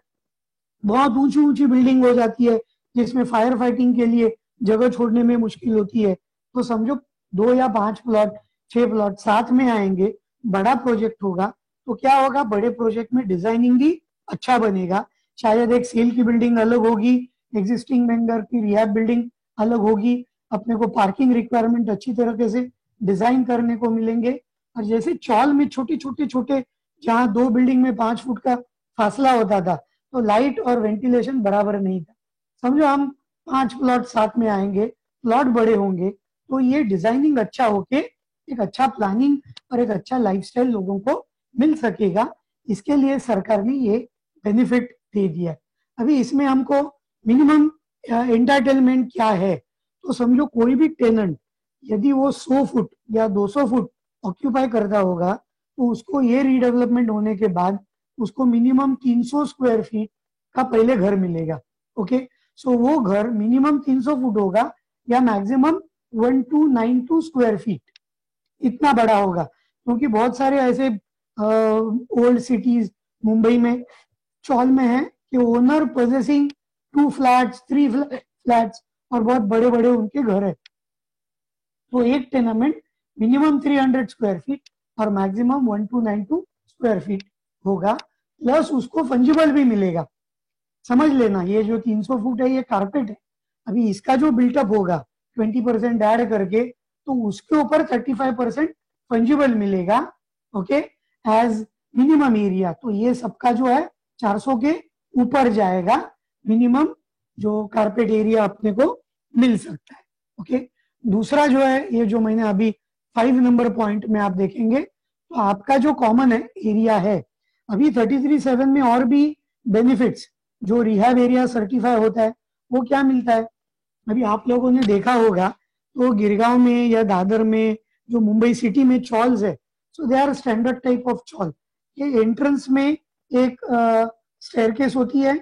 बहुत ऊंची ऊंची बिल्डिंग हो जाती है जिसमें फायर फाइटिंग के लिए जगह छोड़ने में मुश्किल होती है। तो समझो 2 या 5 प्लॉट 6 प्लॉट साथ में आएंगे, बड़ा प्रोजेक्ट होगा तो क्या होगा बड़े प्रोजेक्ट में डिजाइनिंग भी अच्छा बनेगा। शायद एक सेल की बिल्डिंग अलग होगी, एग्जिस्टिंग वेंडर की रिहैब बिल्डिंग अलग होगी, अपने को पार्किंग रिक्वायरमेंट अच्छी तरीके से डिजाइन करने को मिलेंगे। और जैसे चौल में छोटे छोटे छोटे जहाँ 2 बिल्डिंग में 5 फुट का फासला होता था तो लाइट और वेंटिलेशन बराबर नहीं था। समझो हम 5 प्लॉट साथ में आएंगे, प्लॉट बड़े होंगे तो ये डिजाइनिंग अच्छा होके एक अच्छा प्लानिंग और एक अच्छा लाइफस्टाइल लोगों को मिल सकेगा। इसके लिए सरकार ने ये बेनिफिट दे दिया। अभी इसमें हमको मिनिमम एंटरटेनमेंट क्या है तो समझो कोई भी टेनेंट यदि वो 100 फुट या 200 फुट ऑक्यूपाई करता होगा तो उसको ये रीडेवलपमेंट होने के बाद उसको मिनिमम 300 स्क्वायर फीट का पहले घर मिलेगा। ओके, सो वो घर मिनिमम 300 फुट होगा या मैक्सिमम 1292 स्क्वायर फीट, इतना बड़ा होगा। क्योंकि बहुत सारे ऐसे ओल्ड सिटीज मुंबई में चौल में है कि ओनर पोजेसिंग 2 फ्लैट्स 3 फ्लैट्स और बहुत बड़े बड़े उनके घर है। तो एक टेनामेंट मिनिमम 300 स्क्वायर फीट और मैक्सिमम 1292 स्क्वायर फीट होगा, प्लस उसको फंजिबल भी मिलेगा। समझ लेना ये जो 300 फुट है ये कारपेट है, अभी इसका जो बिल्टअप होगा 20% ऐड करके तो उसके ऊपर 35% फंजिबल मिलेगा। Okay, as minimum area. तो ये सबका जो है 400 के ऊपर जाएगा मिनिमम जो कारपेट एरिया अपने को मिल सकता है। ओके, दूसरा जो है ये जो मैंने अभी 5 नंबर पॉइंट में आप देखेंगे तो आपका जो कॉमन है एरिया है। अभी 33(7) में और भी बेनिफिट्स जो रिहैब एरिया सर्टिफाई होता है वो क्या मिलता है। अभी आप लोगों ने देखा होगा तो गिरगांव में या दादर में जो मुंबई सिटी में चॉल्स है so they are standard type of chawl. ये एंट्रेंस में एक स्टेयरकेस होती है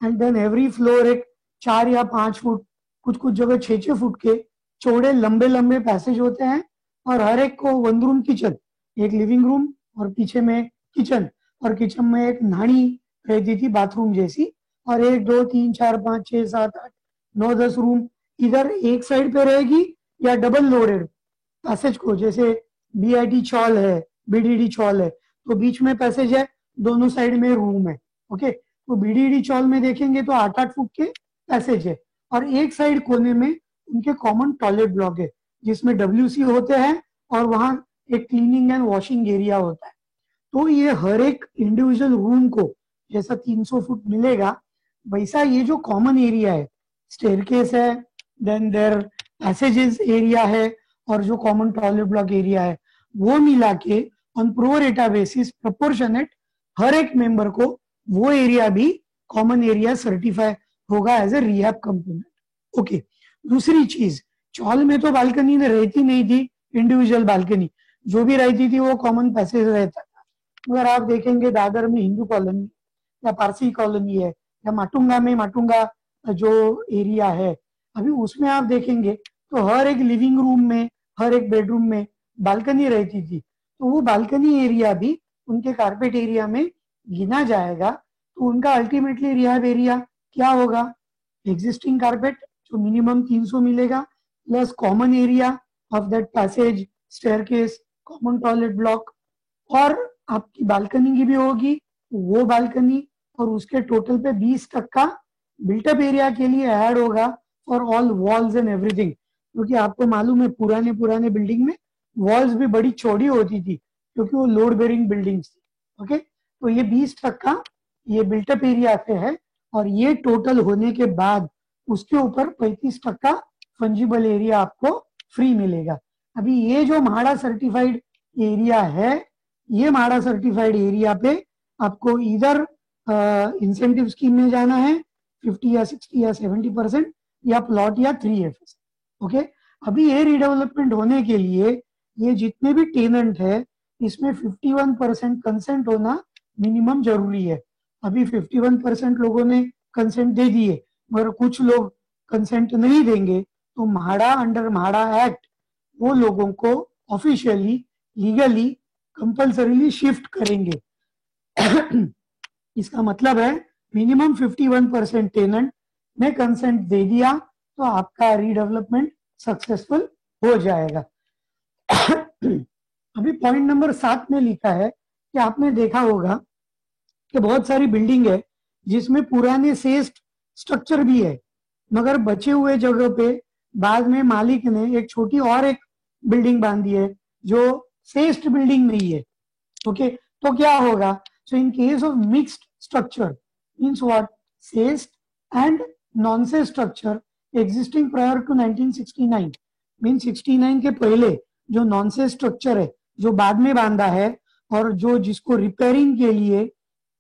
एंड देन एवरी फ्लोर एक 4 या 5 फुट कुछ कुछ जगह 6 फुट के चौड़े लंबे लंबे पैसेज होते हैं और हर एक को 1 रूम किचन, एक लिविंग रूम और पीछे में किचन, और किचन में एक न्हाणी रहती थी बाथरूम जैसी, और 1 2 3 4 5 6 7 8 9 10 रूम इधर एक साइड पे रहेगी या डबल लोडेड पैसेज को, जैसे बीआईटी चॉल है बीडीडी चॉल है तो बीच में पैसेज है, दोनों साइड में रूम है। ओके, तो बीडीडी चॉल में देखेंगे तो 8 8 फुट के पैसेज है और एक साइड कोने में उनके कॉमन टॉयलेट ब्लॉक है जिसमें डब्ल्यूसी होते हैं और वहां एक क्लीनिंग एंड वॉशिंग एरिया होता है। तो ये हर एक इंडिविजुअल रूम को जैसा 300 फुट मिलेगा, वैसा ये जो कॉमन एरिया है, स्टेयरकेस है, देन देयर पैसेजेस एरिया है, और जो कॉमन टॉयलेट ब्लॉक एरिया है, वो मिला के ऑन प्रोरेटा बेसिस प्रोपोर्शनेट हर एक मेंबर को वो एरिया भी कॉमन एरिया सर्टिफाई होगा as a rehab component. Okay, दूसरी चीज, चॉल में तो बालकनी रहती नहीं थी, इंडिविजुअल बालकनी जो भी रहती थी वो कॉमन पैसेज रहता था। अगर आप देखेंगे दादर में हिंदू कॉलोनी या पारसी कॉलोनी है, या माटुंगा में माटुंगा जो एरिया है, अभी उसमें आप देखेंगे तो हर एक लिविंग रूम में, हर एक बेडरूम में बालकनी रहती थी। तो वो बालकनी एरिया भी उनके कारपेट एरिया में गिना जाएगा। तो उनका अल्टीमेटली रिहैब एरिया क्या होगा? एग्जिस्टिंग कारपेट जो मिनिमम 300 मिलेगा, plus common area of that passage, staircase, common toilet block, और आपकी बालकनी की भी होगी वो बालकनी, और उसके टोटल पे 20% बिल्टअप एरिया के लिए ऐड होगा for all walls and everything. क्योंकि आपको मालूम है पुराने पुराने बिल्डिंग में वॉल्स भी बड़ी चौड़ी होती थी क्योंकि वो लोड बेरिंग बिल्डिंग्स थी। ओके, तो ये 20% ये बिल्टअप एरिया पे है, और ये टोटल होने के बाद उसके ऊपर 35% फंजिबल एरिया आपको फ्री मिलेगा। अभी ये जो म्हाडा सर्टिफाइड एरिया है, ये म्हाडा सर्टिफाइड एरिया पे आपको इधर इंसेंटिव स्कीम में जाना है 50 या 60 या 70%, या प्लॉट या 3FS। ओके, अभी ये रीडेवलपमेंट होने के लिए ये जितने भी टेनेंट है इसमें 51% कंसेंट होना मिनिमम जरूरी है। अभी 51% लोगों ने कंसेंट दे दिए, मगर कुछ लोग कंसेंट नहीं देंगे, तो म्हाडा अंडर म्हाडा एक्ट वो लोगों को ऑफिशियली लीगली कंपल्सरीली शिफ्ट करेंगे। इसका मतलब है मिनिमम 51% टेनेंट ने कंसेंट दे दिया तो आपका रीडेवलपमेंट सक्सेसफुल हो जाएगा। अभी पॉइंट नंबर 7 में लिखा है कि आपने देखा होगा कि बहुत सारी बिल्डिंग है जिसमें पुराने सेस्ट स्ट्रक्चर भी है, मगर बचे हुए जगह पे बाद में मालिक ने एक छोटी और एक बिल्डिंग बांधी है जो सेस्ट बिल्डिंग नहीं है। ओके, तो क्या होगा? So in case of mixed structure means what, cessed and non cessed structure existing prior to 1969 means 69 के पहले जो नॉन सेस्ट स्ट्रक्चर है जो बाद में बांधा है, और जो जिसको रिपेयरिंग के लिए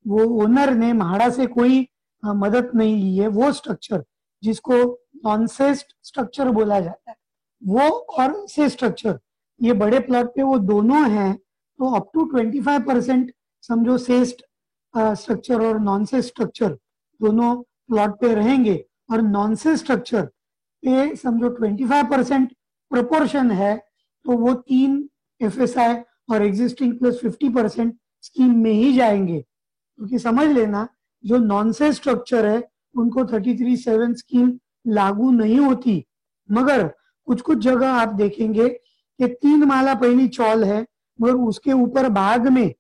वो ओनर ने म्हाडा से कोई मदद नहीं ली है, वो स्ट्रक्चर जिसको नॉन सेस्ट स्ट्रक्चर बोला जाता है, वो और से स्ट्रक्चर ये बड़े प्लॉट पे वो दोनों हैं। तो अप टू 25% समझो सेस्ट स्ट्रक्चर और नॉन सेस्ट स्ट्रक्चर दोनों प्लॉट पे रहेंगे, और नॉन सेस्ट स्ट्रक्चर पे समझो 25% प्रोपोर्शन है, तो वो 3 FSI और एग्जिस्टिंग प्लस 50% स्कीम में ही जाएंगे। क्योंकि समझ लेना जो नॉन सेस्ट स्ट्रक्चर है उनको 33(7) स्कीम लागू नहीं होती, मगर कुछ कुछ जगह आप देखेंगे कि 3 माला पहली चौल है, मगर उसके ऊपर बाद में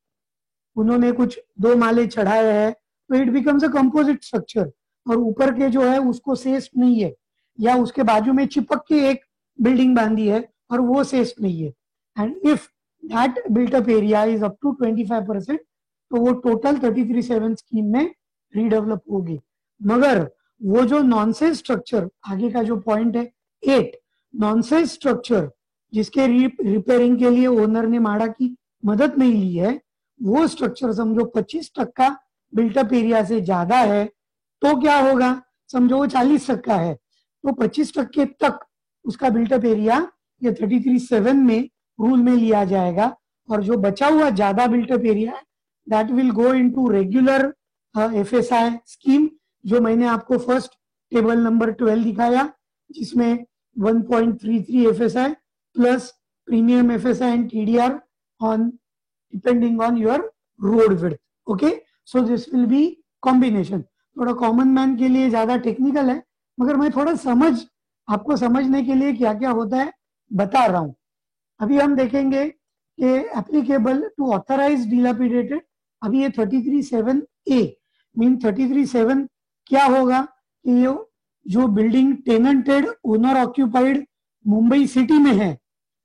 उन्होंने कुछ 2 माले चढ़ाए हैं, तो it becomes a composite structure, और ऊपर के जो है उसको सेस्ट नहीं है, या उसके बाजू में चिपक के एक बिल्डिंग बांधी है और वो सेस्ट नहीं है। And if that built up area is up to 25%, तो वो टोटल 33(7) स्कीम में रीडेवलप होगी। मगर वो जो नॉन सेस्ट स्ट्रक्चर, आगे का जो पॉइंट है 8, नॉन सेस्ट स्ट्रक्चर जिसके रिपेयरिंग के लिए ओनर ने म्हाडा की मदद नहीं ली है, वो स्ट्रक्चर समझो 25% बिल्टअप एरिया से ज्यादा है, तो क्या होगा? समझो वो 40% है, तो 25% तक उसका बिल्टअप एरिया ये 33(7) में रूल में लिया जाएगा, और जो बचा हुआ ज्यादा बिल्टअप एरिया है that will go into regular FSI scheme, जो मैंने आपको फर्स्ट टेबल नंबर 12 दिखाया, जिसमें 1.33 FSI plus premium FSI and TDR on depending on your road width. Okay, so this will be combination. थोड़ा कॉमन मैन के लिए ज्यादा टेक्निकल है, मगर मैं थोड़ा आपको समझने के लिए क्या क्या होता है बता रहा हूं। अभी हम देखेंगे कि एप्लीकेबल टू ऑथराइज डिलापिडेटेड, अभी ये 33(7)A मीन 33(7) क्या होगा कि ये जो building tenanted owner occupied Mumbai city में है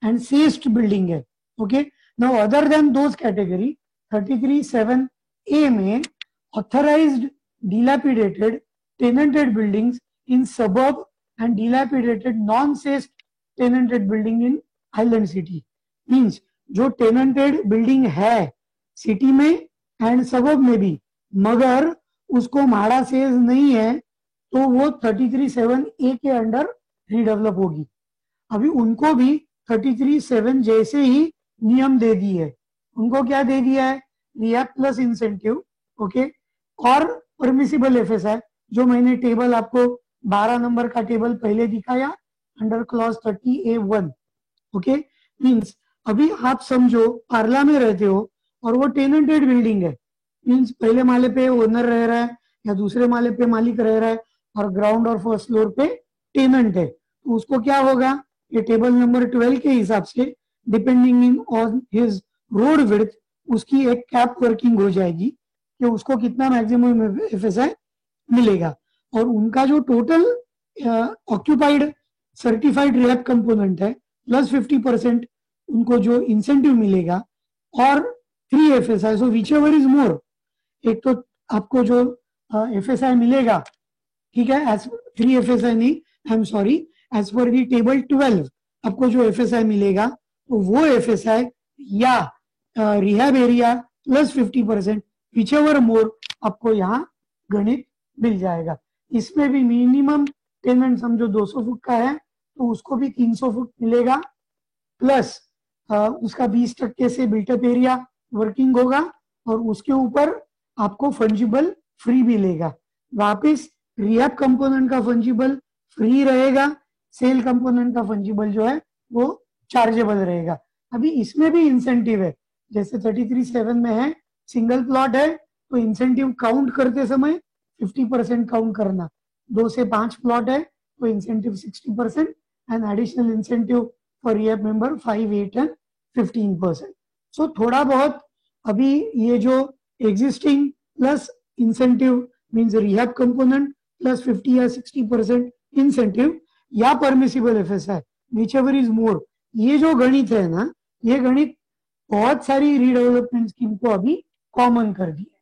एंड सेस्ट बिल्डिंग है। Okay, now other than those category 33(7)(a) में authorised dilapidated tenanted buildings in suburb and dilapidated non-cessed tenanted building in island city means जो tenanted building है city में and सबब में भी मगर उसको माड़ा सेज नहीं है तो वो 33(7)(a) के अंडर रीडेवलप होगी। अभी उनको भी 33(7) जैसे ही नियम दे दी है। उनको क्या दे दिया है? रियाप प्लस इंसेंटिव, ओके, और परमिसिबल एफएसआई जो मैंने टेबल आपको 12 नंबर का टेबल पहले दिखाया under clause 30(a)(1), okay. Means अभी आप समझो पार्ला में रहते हो और वो टेनेंटेड बिल्डिंग है, मीन्स पहले माले पे ओनर रह रहा है या दूसरे माले पे मालिक रह रहा है और ग्राउंड और फर्स्ट फ्लोर पे टेनेंट है, तो उसको क्या होगा? ये टेबल नंबर 12 के हिसाब से depending on his road width उसकी एक कैप वर्किंग हो जाएगी कि उसको कितना मैक्सिमम एफएसआई मिलेगा। और उनका जो total occupied certified rehab component है प्लस 50% उनको जो इंसेंटिव मिलेगा और 3 FSI, so which ever is मोर, एक तो आपको जो एफएसआई मिलेगा, ठीक है, एज 3 एफएसआई नहीं, I am sorry, as per the table 12 आपको जो एफएसआई मिलेगा तो वो एफएसआई या rehab area plus 50% which ever more आपको यहाँ गणित मिल जाएगा। इसमें भी मिनिमम टेनेंट समझो 200 फुट का है तो उसको भी 300 फुट मिलेगा प्लस उसका 20% से बिल्टअप एरिया वर्किंग होगा और उसके ऊपर आपको फंजिबल फ्री मिलेगा। वापिस रिहैब कंपोनेंट का फंजिबल फ्री रहेगा, सेल कंपोनेंट का फंजिबल जो है वो चार्जेबल रहेगा। अभी इसमें भी इंसेंटिव है, जैसे 33(7) में है सिंगल प्लॉट है तो इंसेंटिव काउंट करते समय 50% काउंट करना, 2 से 5 प्लॉट है तो incentive 60% and additional incentive for rehab member 5, 8 and 15%। सो थोड़ा बहुत अभी ये जो existing plus incentive means rehab component plus 50 या 60% इंसेंटिव या permissible FSI which ever is मोर, ये जो गणित है ना, ये गणित बहुत सारी रीडेवलपमेंट स्कीम को अभी कॉमन कर दिया है,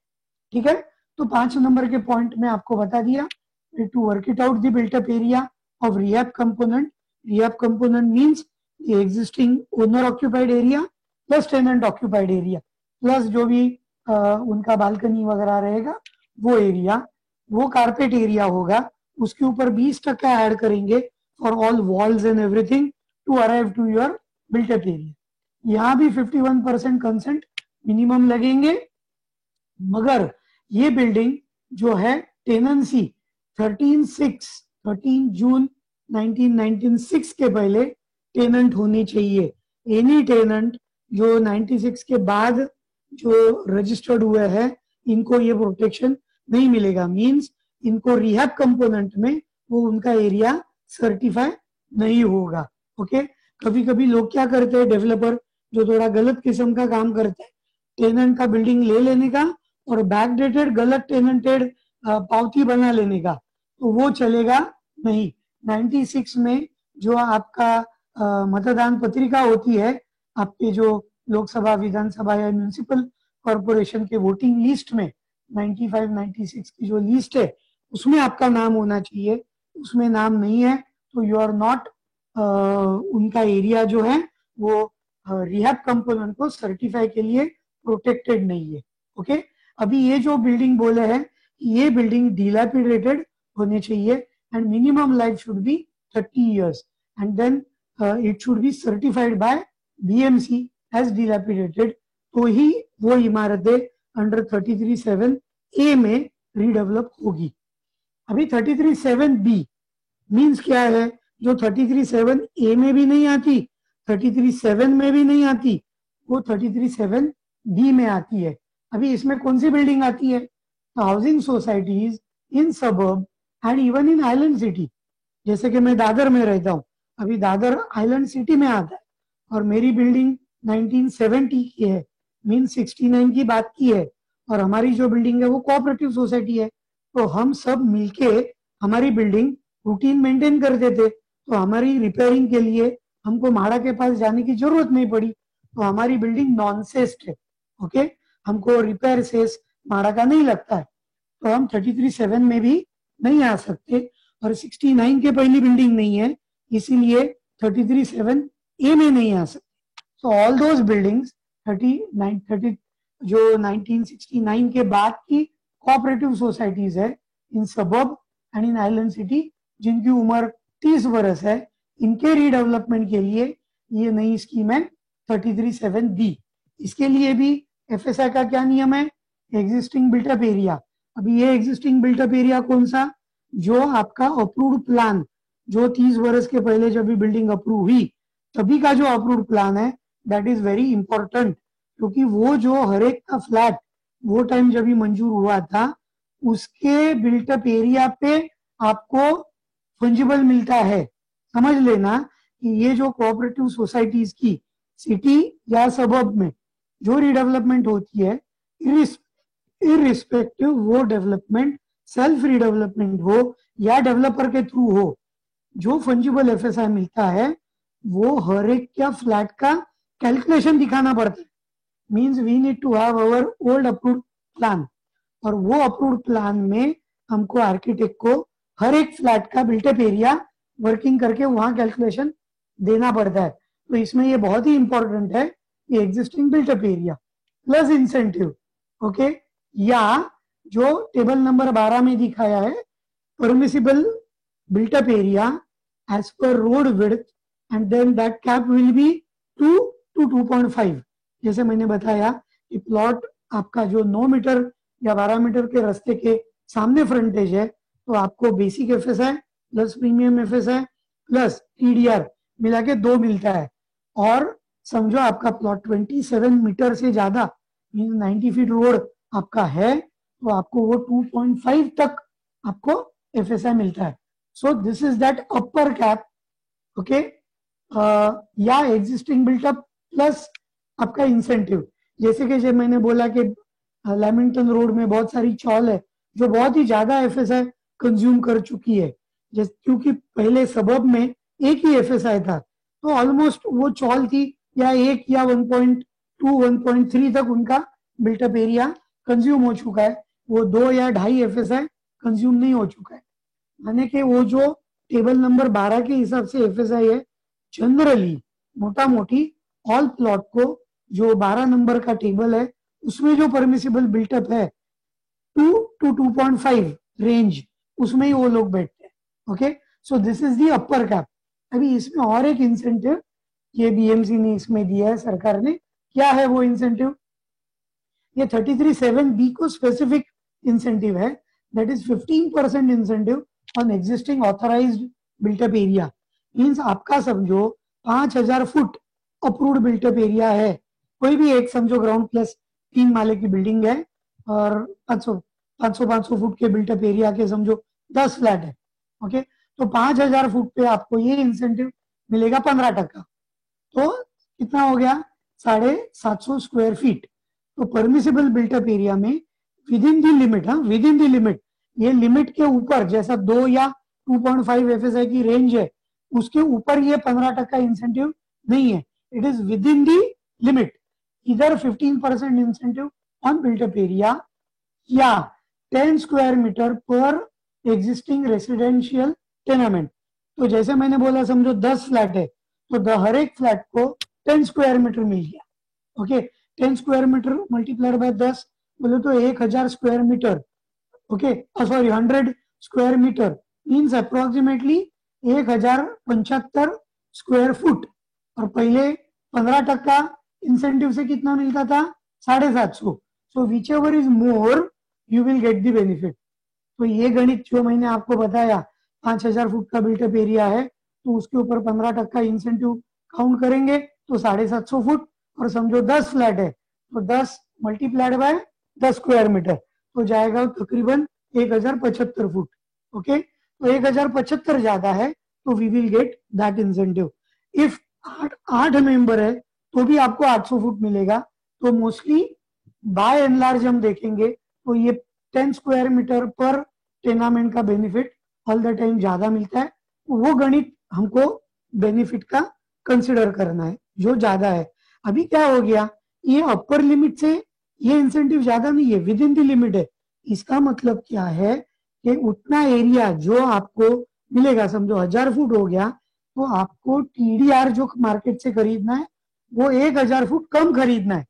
ठीक है। तो 5 नंबर के पॉइंट में आपको बता दिया, to work it out the built up area of rehab component. Rehab component means the existing owner occupied area plus tenant occupied area plus जो भी उनका बालकनी वगैरह रहेगा वो एरिया, वो कारपेट एरिया होगा, उसके ऊपर 20% ऐड करेंगे for all walls and everything to arrive to your built up area. यहाँ भी 51% कंसेंट मिनिमम लगेंगे, मगर ये बिल्डिंग जो है टेनेंसी 13 जून 1996 के पहले टेनेंट होनी चाहिए। एनी टेनेंट जो 96 के बाद जो रजिस्टर्ड हुए हैं इनको ये प्रोटेक्शन नहीं मिलेगा, मींस इनको रिहैब कंपोनेंट में वो उनका एरिया सर्टिफाई नहीं होगा, ओके। कभी कभी लोग क्या करते हैं, डेवलपर जो थोड़ा गलत किस्म का काम करते हैं, टेनेंट का बिल्डिंग ले लेने का और बैकडेटेड गलत टेनेंटेड पावती बना लेने का, तो वो चलेगा नहीं। 96 में जो आपका मतदान पत्रिका होती है, आपके जो लोकसभा, विधानसभा या म्युनिसिपल कॉर्पोरेशन के वोटिंग लिस्ट में 95-96 की जो लिस्ट है उसमें आपका नाम होना चाहिए। उसमें नाम नहीं है तो यू आर नॉट, उनका एरिया जो है वो रिहैब कंपोनेंट को सर्टिफाई के लिए प्रोटेक्टेड नहीं है, ओके। अभी ये जो बिल्डिंग बोले हैं, ये बिल्डिंग डिलैपिडेटेड होने चाहिए and minimum life should be 30 years and then it should be certified by BMC as dilapidated, तो ही वो इमारतें अंडर 33(7)(a) में रीडेवलप होगी। अभी 33(7)(b) मीन्स क्या है, जो 33(7)(a) में भी नहीं आती, 33(7) में भी नहीं आती, वो 33(7)(b) में आती है। अभी इसमें कौन सी बिल्डिंग आती है? Housing societies in suburb and even in island city. जैसे कि मैं दादर में रहता हूँ, अभी दादर आइलैंड सिटी में आता है और मेरी बिल्डिंग 1970 की है, मीन 69 की बात की है, और हमारी जो बिल्डिंग है वो कोऑपरेटिव सोसाइटी है, तो हम सब मिलके हमारी बिल्डिंग रूटीन मेंटेन करते थे, तो हमारी रिपेयरिंग के लिए हमको म्हाड़ा के पास जाने की जरूरत नहीं पड़ी, तो हमारी बिल्डिंग नॉन सेस्ट है, ओके। हमको रिपेयर सेस माड़ा का नहीं लगता है, तो हम 33(7) में भी नहीं आ सकते, और 69 के पहली बिल्डिंग नहीं है, इसीलिए 33(7) में नहीं आ सकते। सो ऑल दोज बिल्डिंग्स 30 जो 1969 के बाद की कोऑपरेटिव सोसाइटीज है इन सबब एंड इन आइलैंड सिटी, जिनकी उम्र 30 वर्ष है, इनके रीडेवलपमेंट के लिए ये नई स्कीम है 33(7)(b। इसके लिए भी एफएसआई का क्या नियम है, एग्जिस्टिंग बिल्टअप एरिया। अभी ये एग्जिस्टिंग बिल्टअप एरिया कौन सा, जो आपका अप्रूव्ड प्लान, जो 30 वर्ष के पहले जब भी बिल्डिंग अप्रूव हुई तभी का जो अप्रूव्ड प्लान है, दैट इज वेरी इंपॉर्टेंट, क्योंकि वो जो हर एक का फ्लैट वो टाइम जब भी मंजूर हुआ था, उसके बिल्टअप एरिया पे आपको फंजिबल मिलता है। समझ लेना कि ये जो कोऑपरेटिव सोसाइटीज की सिटी या सबब में जो रिडेवलपमेंट होती है, इरिस्पेक्टिव वो डेवलपमेंट सेल्फ रिडेवलपमेंट हो या डेवलपर के थ्रू हो, जो फंजिबल एफएसआई मिलता है वो हर एक क्या फ्लैट का कैलकुलेशन दिखाना पड़ता है। Means we need to have our old approved plan, और वो अप्रूव्ड प्लान में हमको आर्किटेक्ट को हर एक फ्लैट का बिल्टअप एरिया वर्किंग करके वहां कैलकुलेशन देना पड़ता है। तो इसमें ये बहुत ही इंपॉर्टेंट है कि existing built up area plus incentive, okay, या जो टेबल नंबर 12 में दिखाया है permissible built up area as per road width, and then that cap will be 2 to 2.5। जैसे मैंने बताया कि प्लॉट आपका जो 9 मीटर या 12 मीटर के रास्ते के सामने फ्रंटेज है, तो आपको basic FSI plus premium FSI plus TDR मिला के 2 मिलता है। और समझो आपका प्लॉट 27 मीटर से ज्यादा मीन 90 फीट रोड आपका है, तो आपको वो 2.5 तक आपको एफएसआई मिलता है। So this is that upper cap, okay, या एग्जिस्टिंग बिल्टअप प्लस आपका इंसेंटिव। जैसे कि जब मैंने बोला कि लैमिंगटन रोड में बहुत सारी चौल है जो बहुत ही ज्यादा एफएसआई कंज्यूम कर चुकी है, क्योंकि पहले सबब में एक ही एफएसआई था, तो ऑलमोस्ट वो चौल थी या 1 या 1.2 1.3 तक उनका बिल्टअप एरिया कंज्यूम हो चुका है, वो 2 या 2.5 एफएसआई कंज्यूम नहीं हो चुका है। माने कि वो जो टेबल नंबर 12 के हिसाब से एफएसआई है, जनरली मोटा मोटी ऑल प्लॉट को जो 12 नंबर का टेबल है उसमें जो परमिसिबल बिल्टअप है 2 to 2.5 रेंज, उसमें ही वो लोग बैठते हैं। Okay, so this is the upper cap. अभी इसमें और एक इंसेंटिव ये बीएमसी ने इसमें दिया है सरकार ने, क्या है वो इंसेंटिव, ये 33(7)(b को स्पेसिफिक इंसेंटिव है, that is 15% incentive on existing authorised built up area. Means आपका समझो 5000 फुट अप्रूव्ड बिल्टअप एरिया है, कोई भी एक समझो ग्राउंड प्लस 3 माले की बिल्डिंग है और 500 फुट के बिल्टअप एरिया के समझो 10 फ्लैट है, ओके, तो 5000 फुट पे आपको ये इंसेंटिव मिलेगा 15%। तो कितना हो गया, 750 स्क्वायर फीट। तो परमिसिबल बिल्टअप एरिया में विद इन दी लिमिट, हाँ विद इन दी लिमिट, ये लिमिट के ऊपर जैसा 2 या 2.5 एफएसआई की रेंज है उसके ऊपर ये 15% इंसेंटिव नहीं है, it is with in the limit, इधर 15% इंसेंटिव ऑन बिल्टअप एरिया या 10 स्क्वायर मीटर पर एग्जिस्टिंग रेसिडेंशियल टेनामेंट। तो जैसे मैंने बोला समझो 10 फ्लैट है, तो हर एक फ्लैट को 10 स्क्वायर मीटर मिल गया, okay, 10 square metre multiplied by 10 बोले तो 1000 square metre, okay, sorry 100 square metre means approximately 1075 square foot. और पहले 15% इंसेंटिव से कितना मिलता था, 750। So which ever is more you will get the benefit. तो ये गणित जो मैंने आपको बताया, 5000 फुट का बिल्टअप एरिया है तो उसके ऊपर 15% इंसेंटिव काउंट करेंगे तो 750 फुट, और समझो 10 फ्लैट है तो 10 मल्टीप्लाइड बाय 10 स्क्वायर मीटर तो जाएगा तकरीबन 1075 फुट, ओके, तो 1075 ज्यादा है तो we will get that incentive. If 8 member है तो भी आपको 800 फुट मिलेगा। तो मोस्टली बाय एंड लार्ज हम देखेंगे तो ये 10 स्क्वायर मीटर पर टेनामेंट का बेनिफिट ऑल द टाइम ज्यादा मिलता है, वो गणित हमको बेनिफिट का कंसिडर करना है जो ज्यादा है। अभी क्या हो गया, ये अपर लिमिट से ये इंसेंटिव ज्यादा नहीं है, विद इन द लिमिट है। इसका मतलब क्या है कि उतना एरिया जो आपको मिलेगा, समझो 1000 फुट हो गया, तो आपको टीडीआर जो मार्केट से खरीदना है वो 1000 फुट कम खरीदना है,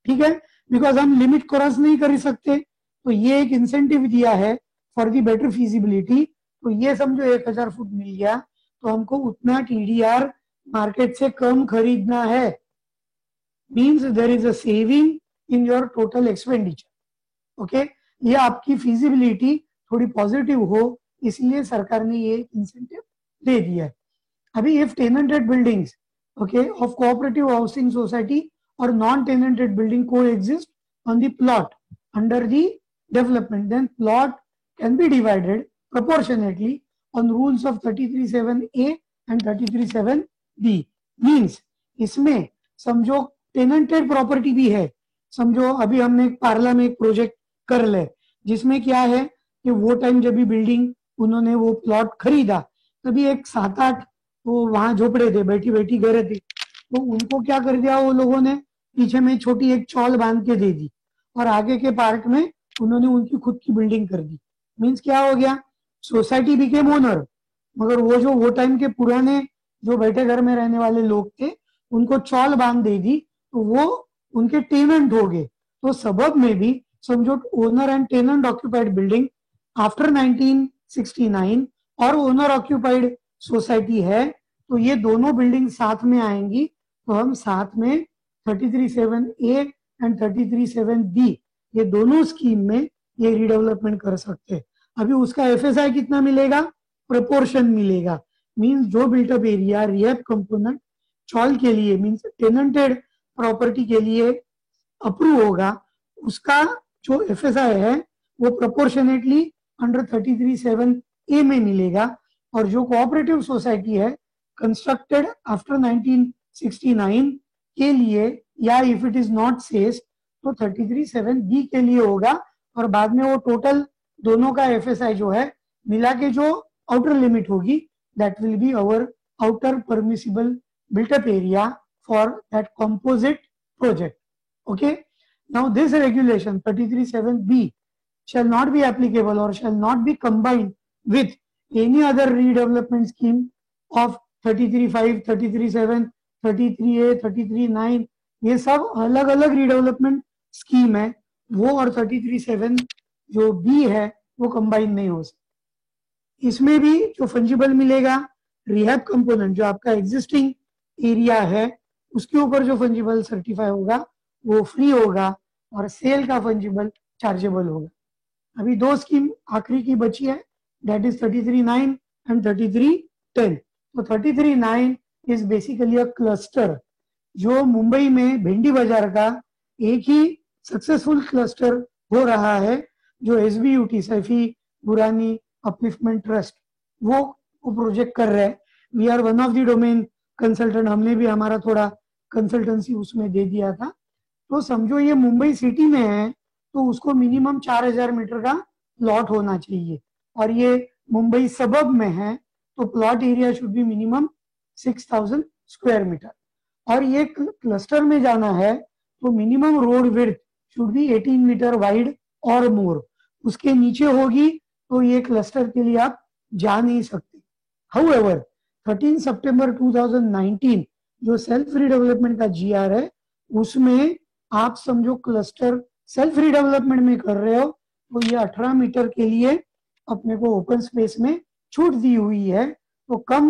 ठीक है, बिकॉज हम लिमिट क्रॉस नहीं कर सकते। तो ये एक इंसेंटिव दिया है फॉर दी बेटर फिजिबिलिटी। तो ये समझो 1000 फुट मिल गया, तो हमको उतना टीडीआर मार्केट से कम खरीदना है, means there is a saving in your total expenditure. Okay, ये आपकी फिजिबिलिटी थोड़ी पॉजिटिव हो, इसलिए सरकार ने ये इंसेंटिव दे दिया है। अभी if tenanted buildings okay of cooperative housing society or non-tenanted building coexist on the plot under the development, then plot can be divided proportionately on rules of 33(7)(a and 33(7)(b। Means इसमें समझो टेनेंटेड property भी है, समझो अभी हमने एक पार्ला में एक प्रोजेक्ट कर ले जिसमें क्या है कि वो टाइम जब भी बिल्डिंग उन्होंने वो प्लॉट खरीदा तभी एक 7-8 वो वहां झोपड़े थे, बैठी बैठी घरे थे, तो उनको क्या कर दिया वो लोगों ने, पीछे में छोटी एक चौल बांध के दे दी और आगे के पार्ट में उन्होंने उनकी खुद की बिल्डिंग कर दी। मीन्स क्या हो गया, सोसाइटी बिकेम ओनर, मगर वो टाइम के पुराने जो बैठे घर में रहने वाले लोग थे उनको चौल बांध दे दी, तो वो उनके टेनेंट हो गए। तो सबब में भी समझो owner and tenant occupied building after 1969 और ओनर ऑक्यूपाइड सोसाइटी है, तो ये दोनों बिल्डिंग साथ में आएंगी, तो हम साथ में 33(7)(a एंड 33(7)(b ये दोनों स्कीम में ये रीडेवलपमेंट कर सकते हैं। अभी उसका एफएसआई कितना मिलेगा, प्रोपोर्शन मिलेगा, मींस जो built up area rehab component chawl के लिए मींस टेनेंटेड प्रॉपर्टी के लिए अप्रूव होगा, उसका जो एफएसआई है वो प्रोपोर्शनेटली अंडर 33(7)(a में मिलेगा। और जो कोऑपरेटिव सोसाइटी है कंस्ट्रक्टेड आफ्टर 1969 के लिए या if it is not cess तो 33(7)(b के लिए होगा, और बाद में वो टोटल दोनों का एफएसआई जो है मिला के जो आउटर लिमिट होगी that will be our outer permissible built up area for that composite project. Okay, now this regulation 33(7)(b shall not be applicable or shall not be combined with any other redevelopment scheme of 33(5), 33(7), 33(a), 33(9) ये सब अलग अलग redevelopment scheme है, वो और 33(7) जो B है वो कंबाइन नहीं हो सकती। इसमें भी जो फंजिबल मिलेगा रिहैब कंपोनेंट जो आपका एग्जिस्टिंग एरिया है उसके ऊपर जो फंजिबल सर्टिफाई होगा वो फ्री होगा और सेल का फंजिबल चार्जेबल होगा। अभी दो स्कीम आखिरी की बची है, that is 33(9) and 33(10). तो 33(9) is basically a cluster जो मुंबई में भिंडी बाजार का एक ही सक्सेसफुल क्लस्टर हो रहा है जो SBUT Saifee Burhani upliftment trust वो प्रोजेक्ट कर रहे हैं। We are one of the domain consultant, हमने भी हमारा थोड़ा कंसल्टेंसी उसमें दे दिया था। तो समझो ये मुंबई सिटी में है तो उसको मिनिमम 4000 मीटर का प्लॉट होना चाहिए, और ये मुंबई सबब में है तो plot area should be minimum 6000 square metre, और ये क्लस्टर में जाना है तो minimum road width should be 18 metre wide और मोर, उसके नीचे होगी तो ये क्लस्टर के लिए आप जा नहीं सकते। हाउएवर 13 सितंबर 2019 जो सेल्फ रीडेवलपमेंट का GR है उसमें आप समझो क्लस्टर सेल्फ रीडेवलपमेंट में कर रहे हो तो ये 18 मीटर के लिए अपने को ओपन स्पेस में छूट दी हुई है, तो कम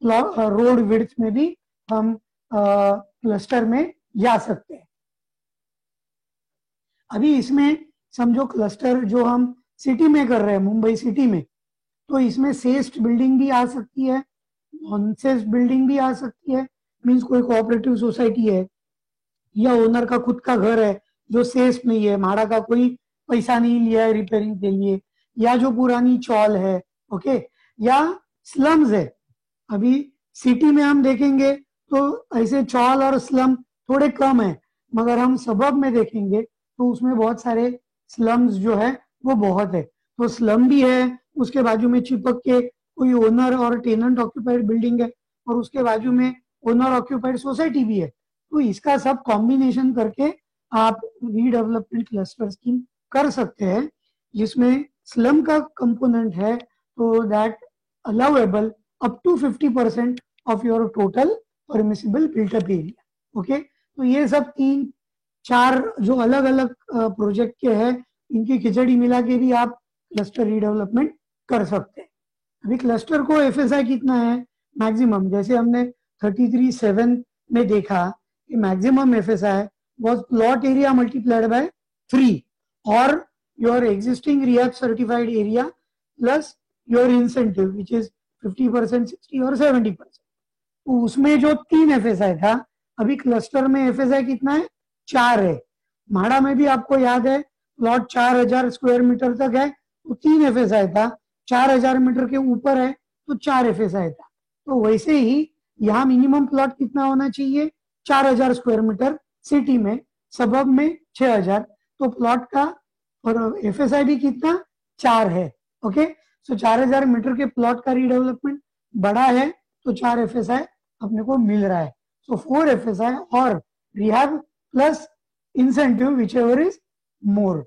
रोड विड्थ में भी हम क्लस्टर में जा सकते हैं। अभी इसमें समझो क्लस्टर जो हम सिटी में कर रहे हैं मुंबई सिटी में, तो इसमें सेस्ड बिल्डिंग भी आ सकती है, नॉन सेस्ड बिल्डिंग भी आ सकती है, मीन्स कोई कोऑपरेटिव सोसाइटी है या ओनर का खुद का घर है जो सेस्ड नहीं है, माड़ा का कोई पैसा नहीं लिया है रिपेयरिंग के लिए, या जो पुरानी चौल है, ओके, या स्लम्स है। अभी सिटी में हम देखेंगे तो ऐसे चौल और स्लम थोड़े कम है, मगर हम सबब में देखेंगे तो उसमें बहुत सारे स्लम्स जो है वो बहुत है। तो स्लम भी है, उसके बाजू में चिपक के कोई ओनर और टेनेंट ऑक्यूपाइड बिल्डिंग है, और उसके बाजू में ओनर ऑक्यूपाइड सोसाइटी भी है। तो इसका सब कॉम्बिनेशन करके आप रीडेवलपमेंट क्लस्टर स्कीम कर सकते हैं, जिसमें स्लम का कंपोनेंट है, तो that allowable up to 50% of your total permissible built up area. Okay, तो ये सब 3-4 जो अलग अलग प्रोजेक्ट के हैं, इनकी खिचड़ी मिला के भी आप क्लस्टर रीडेवलपमेंट कर सकते हैं। अभी क्लस्टर को एफएसआई कितना है मैक्सिमम, जैसे हमने 33.7 में देखा कि maximum FSI was plot area multiplied by 3 or your existing rehab certified area plus your incentive which is 50%, 60 और 70%। तो उसमें जो 3 एफएसआई था, अभी क्लस्टर में एफएसआई कितना है, 4 है। म्हाडा में भी आपको याद है प्लॉट 4000 स्क्वायर मीटर तक है तो 3 एफएसआई था, 4000 मीटर के ऊपर है तो 4 एफएसआई था। तो वैसे ही यहाँ मिनिमम प्लॉट कितना होना चाहिए, 4000 स्क्वायर मीटर, सिटी में, सबब में 6000, तो प्लॉट का और एफएसआई भी कितना, 4 है। ओके, सो 4000 मीटर के प्लॉट का रीडेवलपमेंट बड़ा है तो 4 एफएसआई अपने को मिल रहा है। सो 4 एफएसआई और rehab plus incentive which ever is more.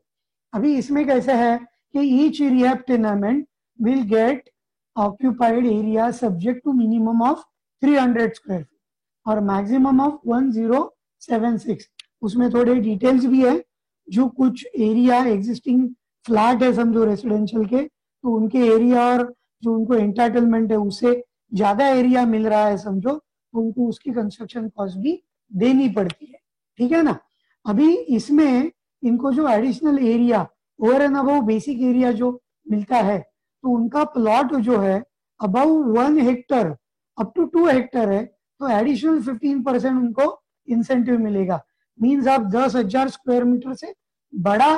अभी इसमें कैसे है कि each rehab tenement will get occupied area subject to minimum of 300 square feet और मैक्सिमम ऑफ 1076। उसमें थोड़े डिटेल्स भी है, जो कुछ एरिया एग्जिस्टिंग फ्लैट है समझो रेसिडेंशियल के, तो उनके एरिया और जो उनको एंटाइटलमेंट है उससे ज्यादा एरिया मिल रहा है समझो, तो उनको उसकी कंस्ट्रक्शन कॉस्ट भी देनी पड़ती है। ठीक है ना। अभी इसमें इनको जो additional area over and above basic area जो मिलता है, तो उनका प्लॉट जो है above 1 hectare up to 2 hectare है तो एडिशनल 15% उनको इंसेंटिव मिलेगा। मींस आप 10,000 स्क्वायर मीटर से बड़ा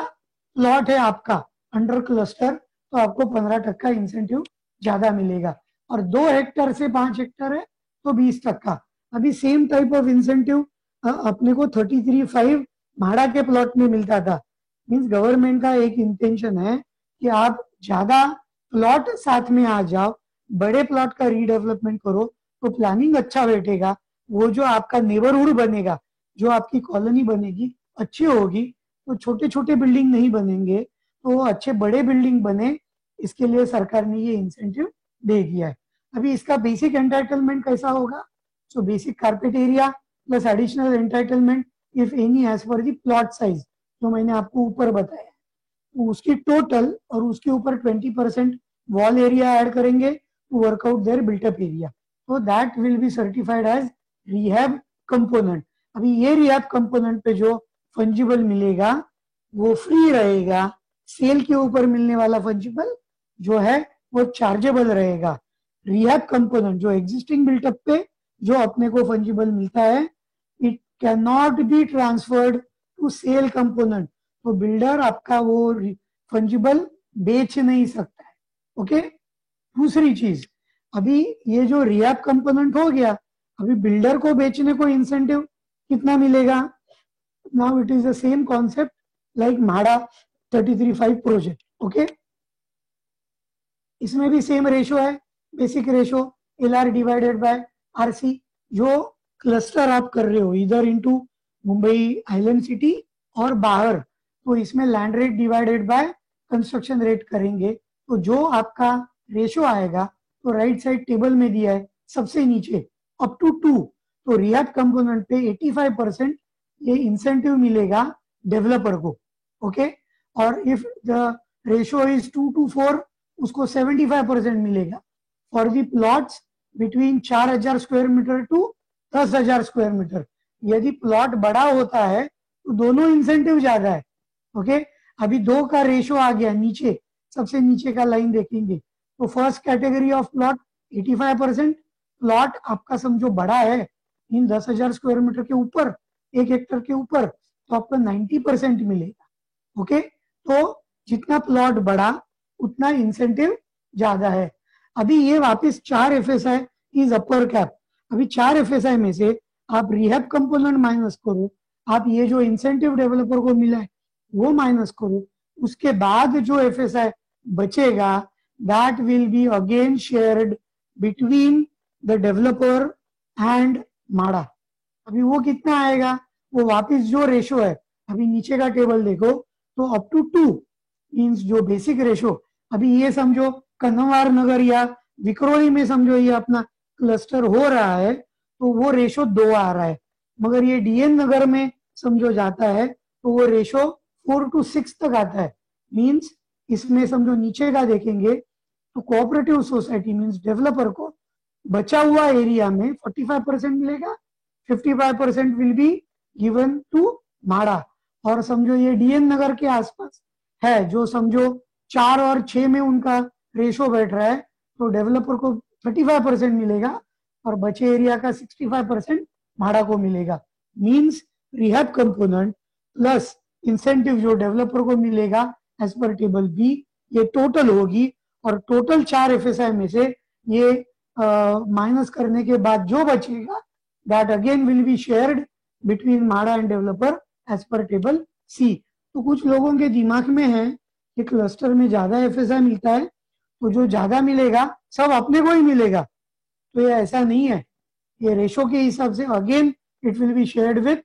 प्लॉट है आपका अंडर क्लस्टर तो आपको 15% इंसेंटिव ज्यादा मिलेगा, और 2 हेक्टर से 5 हेक्टर है तो 20%। अभी सेम टाइप ऑफ इंसेंटिव अपने को 33.5 म्हाडा के प्लॉट में मिलता था। मींस गवर्नमेंट का एक इंटेंशन है कि आप ज्यादा प्लॉट साथ में आ जाओ, बड़े प्लॉट का रीडेवलपमेंट करो तो प्लानिंग अच्छा बैठेगा, वो जो आपका नेबरहुड बनेगा, जो आपकी कॉलोनी बनेगी अच्छी होगी, तो छोटे छोटे बिल्डिंग नहीं बनेंगे तो अच्छे बड़े बिल्डिंग बने, इसके लिए सरकार ने ये इंसेंटिव दे दिया है। अभी इसका बेसिक एंटाइटलमेंट कैसा होगा, so basic carpet area plus additional entitlement if any as per the plot size जो मैंने आपको ऊपर बताया, तो उसकी टोटल और उसके ऊपर 20% वॉल एरिया ऐड करेंगे to work out their built up area, तो that will be certified as rehab component. अभी ये रिहैब कंपोनेंट पे जो फंजिबल मिलेगा वो फ्री रहेगा, सेल के ऊपर मिलने वाला फंजिबल जो है वो चार्जेबल रहेगा। रिहैब कंपोनेंट जो एग्जिस्टिंग बिल्टअप पे जो अपने को फंजिबल मिलता है, it can not be transferred to sale component, तो बिल्डर आपका वो फंजिबल बेच नहीं सकता है। ओके, दूसरी चीज, अभी ये जो रिहैब कंपोनेंट हो गया, अभी बिल्डर को बेचने को इंसेंटिव कितना मिलेगा, now it is the same concept like MHADA 33.5 project. Okay, इसमें भी सेम रेशो है, basic ratio LR divided by RC। जो क्लस्टर आप कर रहे हो इधर इनटू मुंबई आइलैंड सिटी और बाहर, तो इसमें land rate divided by construction rate करेंगे, तो जो आपका रेशो आएगा तो राइट साइड टेबल में दिया है सबसे नीचे अप टू 2, तो रिहैब कंपोनेंट पे 85% ये इंसेंटिव मिलेगा डेवलपर को। ओके, और if the ratio is 2 to 4 उसको 75% मिलेगा for the plots between 4000 square metre to 10,000 square metre. यदि प्लॉट बड़ा होता है तो दोनों इंसेंटिव ज्यादा है। ओके, अभी 2 का रेशो आ गया नीचे, सबसे नीचे का लाइन देखेंगे तो first category of plot 85%, plot आपका समझो बड़ा है इन 10,000 स्क्वायर मीटर के ऊपर, 1 हेक्टर के ऊपर, तो आपको 90% मिलेगा। ओके, तो जितना प्लॉट बड़ा उतना इंसेंटिव ज्यादा है। अभी ये वापस 4 एफएसआई इज अपर कैप। अभी 4 एफएसआई में से आप रिहैब कंपोनेंट माइनस करो, आप ये जो इंसेंटिव डेवलपर को मिला है वो माइनस करो, उसके बाद जो एफएसआई बचेगा that will be again shared between the developer and MHADA. अभी वो कितना आएगा, वो वापस जो रेशो है अभी नीचे का टेबल देखो तो अप टू 2 मीन्स जो बेसिक रेशो, अभी ये समझो कन्नवार नगर या विक्रोली में समझो ये अपना क्लस्टर हो रहा है तो वो रेशो 2 आ रहा है, मगर ये डीएन नगर में समझो जाता है तो वो रेशो 4 to 6 तक आता है। मीन्स इसमें समझो नीचे का देखेंगे तो कोऑपरेटिव सोसाइटी मीन्स डेवलपर को बचा हुआ एरिया में 45% मिलेगा, 55% विल बी गिवन टू माड़ा। और समझो ये डीएन नगर के आसपास है जो समझो 4 और 6 में उनका रेशो बैठ रहा है तो डेवलपर को 35% मिलेगा और बचे एरिया का 65% भाड़ा को मिलेगा। Means rehab component plus incentive जो डेवलपर को मिलेगा एज पर टेबल बी, ये टोटल होगी और टोटल 4 एफएसआई में से ये माइनस करने के बाद जो बचेगा that again will be shared between MHADA and developer as per table C. तो कुछ लोगों के दिमाग में है कि क्लस्टर में ज्यादा एफएसआई मिलता है तो जो ज्यादा मिलेगा सब अपने को ही मिलेगा, तो ये ऐसा नहीं है। ये रेशो के हिसाब से again it will be shared with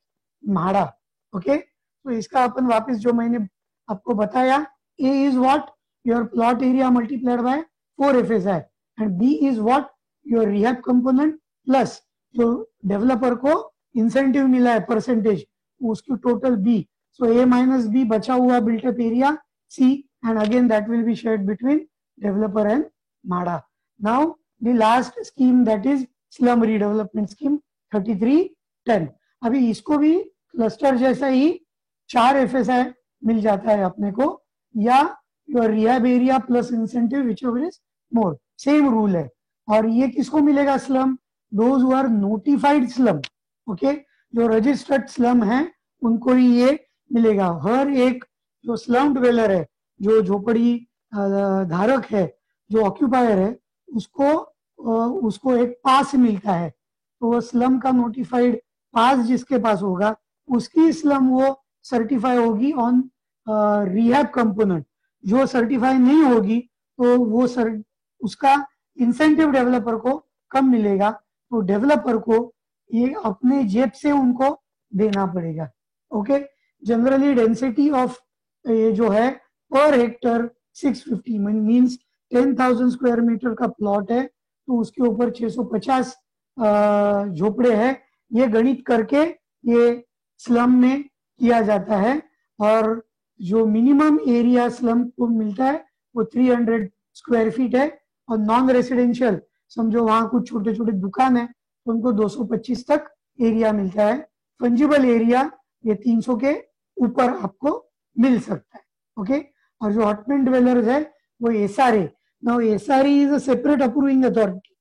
MHADA. Okay, तो इसका अपन वापस जो मैंने आपको बताया, A is what your plot area multiplied by 4 FSI and B is what your rehab component plus जो डेवलपर को इंसेंटिव मिला है परसेंटेज उसकी total B, so A minus B बचा हुआ built up area C and again that will be shared between developer and MHADA. Now the last scheme that is slum redevelopment scheme 3310। अभी इसको भी क्लस्टर जैसा ही 4 एफएसआई मिल जाता है अपने को या your rehab area plus incentive whichever is more, same rule है। और ये किसको मिलेगा slum? Those who are notified slum. Okay, जो रजिस्टर्ड स्लम है उनको ही ये मिलेगा। हर एक जो स्लम डिवेलर है, जो झोपड़ी धारक है, जो ऑक्यूपायर है, उसको एक पास मिलता है। तो वो स्लम का नोटिफाइड पास जिसके पास होगा उसकी स्लम वो सर्टिफाई होगी ऑन रिहैब कंपोनेंट। जो सर्टिफाई नहीं होगी तो वो उसका इंसेंटिव डेवलपर को कम मिलेगा, तो डेवलपर को ये अपने जेब से उनको देना पड़ेगा। ओके, जनरली डेंसिटी ऑफ ये जो है पर हेक्टर 650 मीन्स 10,000 स्क्वायर मीटर का प्लॉट है तो उसके ऊपर 650 झोपड़े हैं। ये गणित करके ये स्लम में किया जाता है और जो मिनिमम एरिया स्लम को मिलता है वो 300 स्क्वायर फीट है। और नॉन रेसिडेंशियल समझो वहां कुछ छोटे छोटे दुकान है तो उनको 225 तक एरिया मिलता है। फंजिबल एरिया ये 300 के ऊपर आपको मिल सकता है। ओके, और जो हॉटमेन डिवेलर्स है वो SRA. Now SRA is a separate approving authority,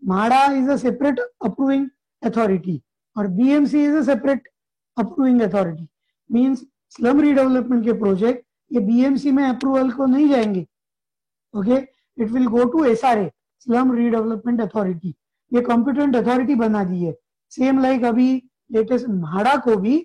MHADA is a separate approving authority और BMC is a separate approving authority. Means slum redevelopment के प्रोजेक्ट ये बीएमसी में अप्रूवल को नहीं जाएंगे। Okay, it will go to SRA, slum redevelopment authority. ये competent authority बना दी है। सेम लाइक अभी लेटेस्ट माड़ा को भी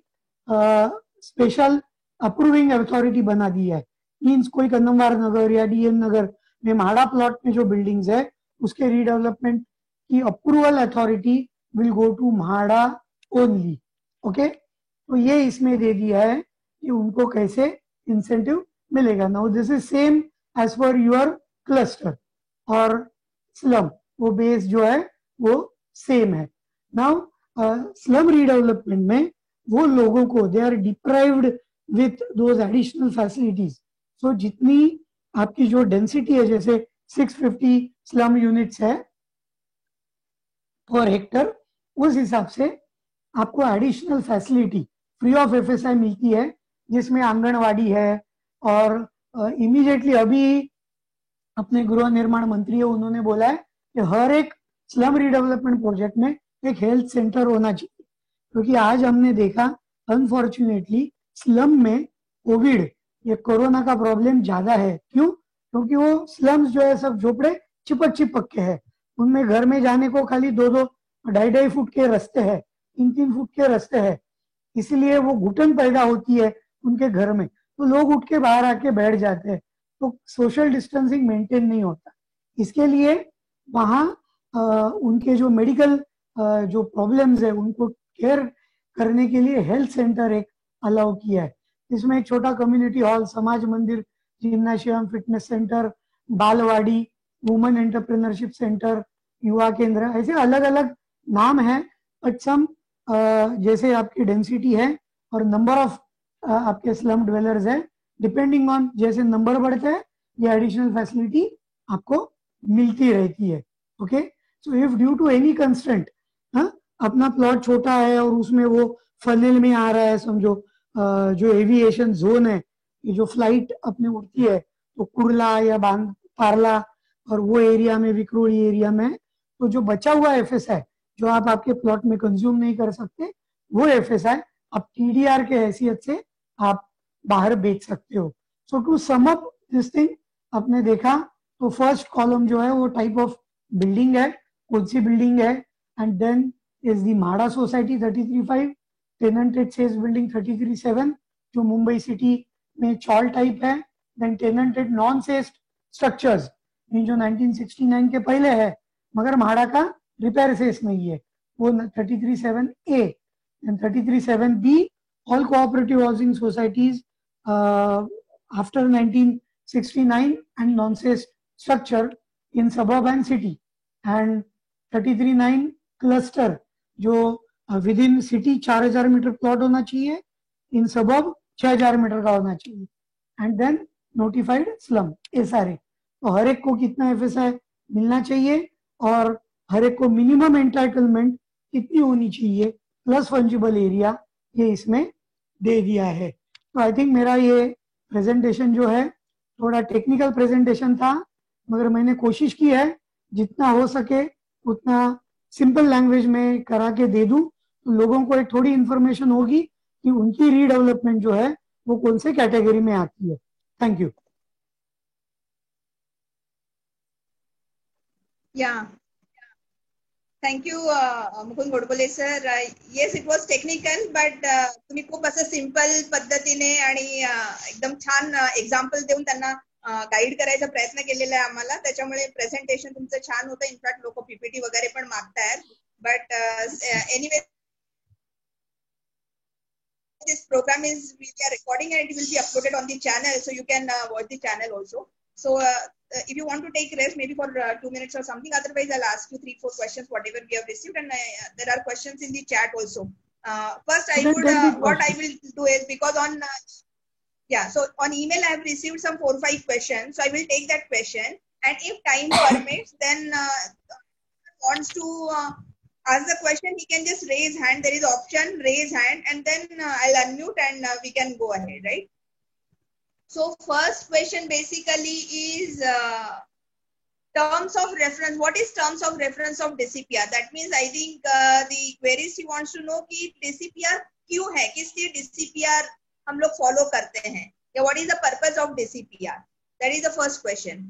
स्पेशल अप्रूविंग अथॉरिटी बना दी है। मीन्स कोई कन्नमवार नगर या डीएन नगर में माड़ा प्लॉट में जो बिल्डिंग्स है उसके रीडेवलपमेंट की approval authority will go to MHADA only. Okay, तो ये इसमें दे दिया है कि उनको कैसे इंसेंटिव मिलेगा। Now this is same as per your cluster और स्लम, वो बेस जो है वो सेम है। नाउ स्लम रीडेवलपमेंट में वो लोगों को they are deprived with those additional facilities. So जितनी आपकी जो डेंसिटी है, जैसे 650 स्लम यूनिट्स है पर हेक्टर, उस हिसाब से आपको additional facility free of FSI मिलती है, जिसमें आंगनवाड़ी है और इमीडिएटली अभी अपने गृह निर्माण मंत्री है उन्होंने बोला है कि हर एक स्लम रीडेवलपमेंट प्रोजेक्ट में एक हेल्थ सेंटर होना चाहिए। क्योंकि आज हमने देखा अनफॉर्चुनेटली स्लम में कोविड ये कोरोना का प्रॉब्लम ज्यादा है। क्यों? क्योंकि वो स्लम्स जो है सब झोपड़े चिपक चिपक के है, उनमें घर में जाने को खाली 2-2 2.5 फुट के रास्ते हैं, 3-3 फुट के रास्ते हैं, इसलिए वो घुटन पैदा होती है उनके घर में, तो लोग उठ के बाहर आके बैठ जाते हैं, तो सोशल डिस्टेंसिंग मेंटेन नहीं होता। इसके लिए वहाँ उनके जो मेडिकल जो प्रॉब्लम्स है उनको केयर करने के लिए हेल्थ सेंटर एक अलाउ किया है। इसमें एक छोटा कम्युनिटी हॉल, समाज मंदिर, जिम्नाशियम, फिटनेस सेंटर, बालवाड़ी, वुमेन एंटरप्रेन्योरशिप सेंटर, युवा केंद्र, ऐसे अलग अलग नाम है। बट सम जैसे आपकी डेंसिटी है और नंबर ऑफ आपके स्लम ड्वेलर्स है, डिपेंडिंग ऑन जैसे नंबर बढ़ता है ये एडिशनल फैसिलिटी आपको मिलती रहती है। Okay, so if due to any constraint, अपना प्लॉट छोटा है और उसमें वो फनेल में आ रहा है, समझो जो एविएशन जोन है, ये जो फ्लाइट अपने उड़ती है तो कुर्ला या बांग पार्ला और वो एरिया में, विक्रोली एरिया में, तो जो बचा हुआ एफएसआई जो आप आपके प्लॉट में कंज्यूम नहीं कर सकते, वो एफएसआई आप टीडीआर के हैसियत से आप बाहर बेच सकते हो। So to sum up this thing, आपने देखा तो फर्स्ट कॉलम जो है वो टाइप ऑफ बिल्डिंग है, कौन सी बिल्डिंग है, and then is the MHADA society 33/5, tenanted सेल्स बिल्डिंग 33/7 जो मुंबई सिटी में चॉल टाइप है, then tenanted non cessed structures जो 1969 के पहले है मगर म्हाडा का रिपेयर सेस नहीं है, वो 33/7A and 33/7B all cooperative housing societies after 1969 and non-state structure in suburb and city, and 33/9 cluster जो within city 4000 metre plot होना चाहिए, इन सबब 6000 मीटर का होना चाहिए, and then notified slum SRA। तो हर एक को कितना एफएसआई मिलना चाहिए और हर एक को मिनिमम एंटाइटलमेंट कितनी होनी चाहिए प्लस फंजिबल एरिया, ये इसमें दे दिया है। तो आई थिंक मेरा ये प्रेजेंटेशन जो है थोड़ा टेक्निकल प्रेजेंटेशन था, मगर मैंने कोशिश की है जितना हो सके उतना सिंपल लैंग्वेज में करा के दे दूं, तो लोगों को एक थोड़ी इंफॉर्मेशन होगी कि उनकी रीडेवलपमेंट जो है वो कौन से कैटेगरी में आती है। Thank you. Yeah. Thank you, Mukund Godbole sir. Yes, it was technical, but तुम्ही खूप असं सिंपल पद्धतीने आणि एकदम छान एक्झाम्पल देऊन त्यांना गाईड करायचा प्रयत्न केलेला आहे आम्हाला, त्याच्यामुळे प्रेझेंटेशन तुमचं छान होतं. इनफॅक्ट लोक पीपीटी वगैरे पण मागतायत. But anyway this program is we are recording and it will be uploaded on the channel, so you can watch the channel also. So if you want to take rest maybe for 2 minutes or something, otherwise I'll ask you 3-4 questions whatever we have received, and there are questions in the chat also. First I would what I will do is, because on yeah, so on email I have received some 4-5 questions, so I will take that question, and if time permits then wants to ask the question, he can just raise hand. There is option raise hand, and then I'll unmute and we can go ahead, right? So first question basically is terms of reference. What is terms of reference of DCPR? That means I think the queries he wants to know कि DCPR क्यों है, किस लिए DCPR हम लोग follow करते हैं, या what is the purpose of DCPR? That is the first question.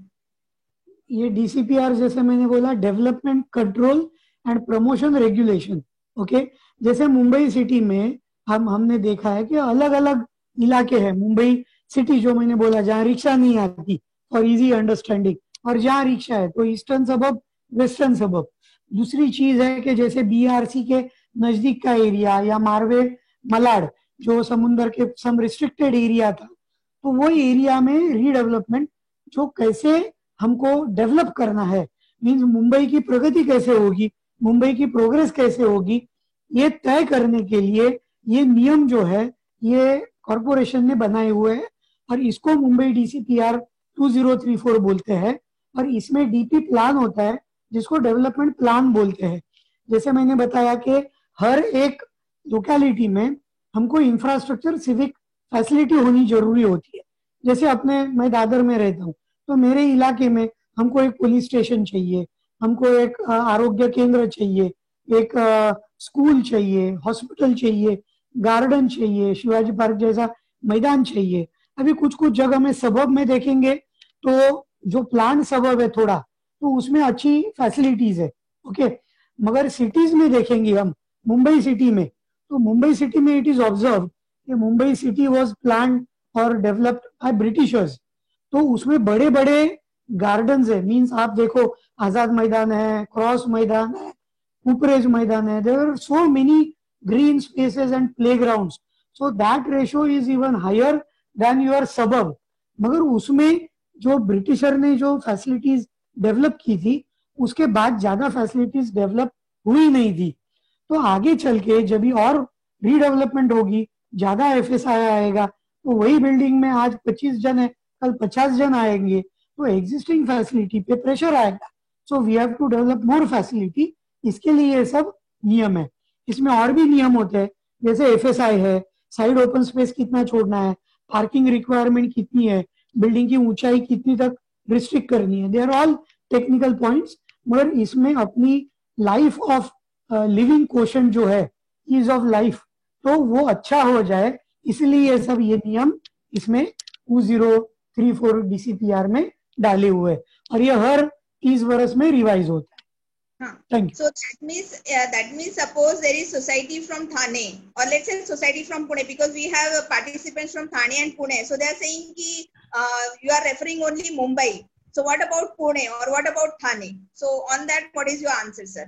ये DCPR जैसे मैंने बोला development control and promotion regulation. Okay, जैसे मुंबई सिटी में हमने देखा है कि अलग अलग इलाके हैं। मुंबई सिटी जो मैंने बोला जहाँ रिक्शा नहीं आती फॉर इजी अंडरस्टैंडिंग, और जहाँ रिक्शा है तो ईस्टर्न सबब, वेस्टर्न सबब। दूसरी चीज है कि जैसे BRC के नजदीक का एरिया या मारवे मलाड जो समुद्र के सम रिस्ट्रिक्टेड एरिया था, तो वो एरिया में रीडेवलपमेंट जो कैसे हमको डेवलप करना है, मीन्स मुंबई की प्रगति कैसे होगी, मुंबई की प्रोग्रेस कैसे होगी, ये तय करने के लिए ये नियम जो है ये कॉरपोरेशन ने बनाए हुए हैं, और इसको मुंबई DCPR 2034 बोलते हैं। और इसमें DP प्लान होता है जिसको डेवलपमेंट प्लान बोलते हैं। जैसे मैंने बताया कि हर एक लोकेलिटी में हमको इंफ्रास्ट्रक्चर, सिविक फैसिलिटी होनी जरूरी होती है। जैसे मैं दादर में रहता हूँ, तो मेरे इलाके में हमको एक पुलिस स्टेशन चाहिए, हमको एक आरोग्य केंद्र चाहिए, एक स्कूल चाहिए, हॉस्पिटल चाहिए, गार्डन चाहिए, शिवाजी पार्क जैसा मैदान चाहिए। अभी कुछ कुछ जगह में सबब में देखेंगे तो जो प्लान सबब है थोड़ा, तो उसमें अच्छी फैसिलिटीज है। ओके, मगर सिटीज में देखेंगे हम, मुंबई सिटी में, तो मुंबई सिटी में इट इज ऑब्जर्व कि मुंबई सिटी वाज प्लान्ड और डेवलप्ड बाय ब्रिटिशर्स। तो उसमें बड़े बड़े गार्डन्स है, मीन्स आप देखो आजाद मैदान है, क्रॉस मैदान है, कुपरेज मैदान है, there are so many green spaces and playgrounds. So that ratio is even higher than your suburb. मगर उसमें जो ब्रिटिशर ने जो फैसिलिटीज डेवलप की थी उसके बाद ज्यादा फैसिलिटीज डेवलप हुई नहीं थी। तो आगे चल के जब भी और रीडेवलपमेंट होगी, ज्यादा एफएसआई आएगा, तो वही बिल्डिंग में आज 25 जन है, कल 50 जन आएंगे, तो एग्जिस्टिंग फैसिलिटी पे प्रेशर आएगा। So we have to develop more facility. इसके लिए ये सब नियम है। इसमें और भी नियम होते हैं, जैसे एफएसआई है, साइड ओपन स्पेस कितना छोड़ना है, पार्किंग रिक्वायरमेंट कितनी है, बिल्डिंग की ऊंचाई कितनी तक रिस्ट्रिक्ट करनी है। They are all technical points. मगर इसमें अपनी लाइफ ऑफ लिविंग क्वेश्चन जो है, ईज ऑफ लाइफ, तो वो अच्छा हो जाए, इसलिए ये सब ये नियम इसमें 2034 डीसीपीआर में डाले हुए हैं और ये हर 30 वर्ष में रिवाइज होता है। Thank you. So that means suppose there is society from Thane or let's say society from Pune, because we have participants from Thane and Pune, so they are saying ki you are referring only Mumbai. So what about Pune or what about Thane? So on that, what is your answer, sir?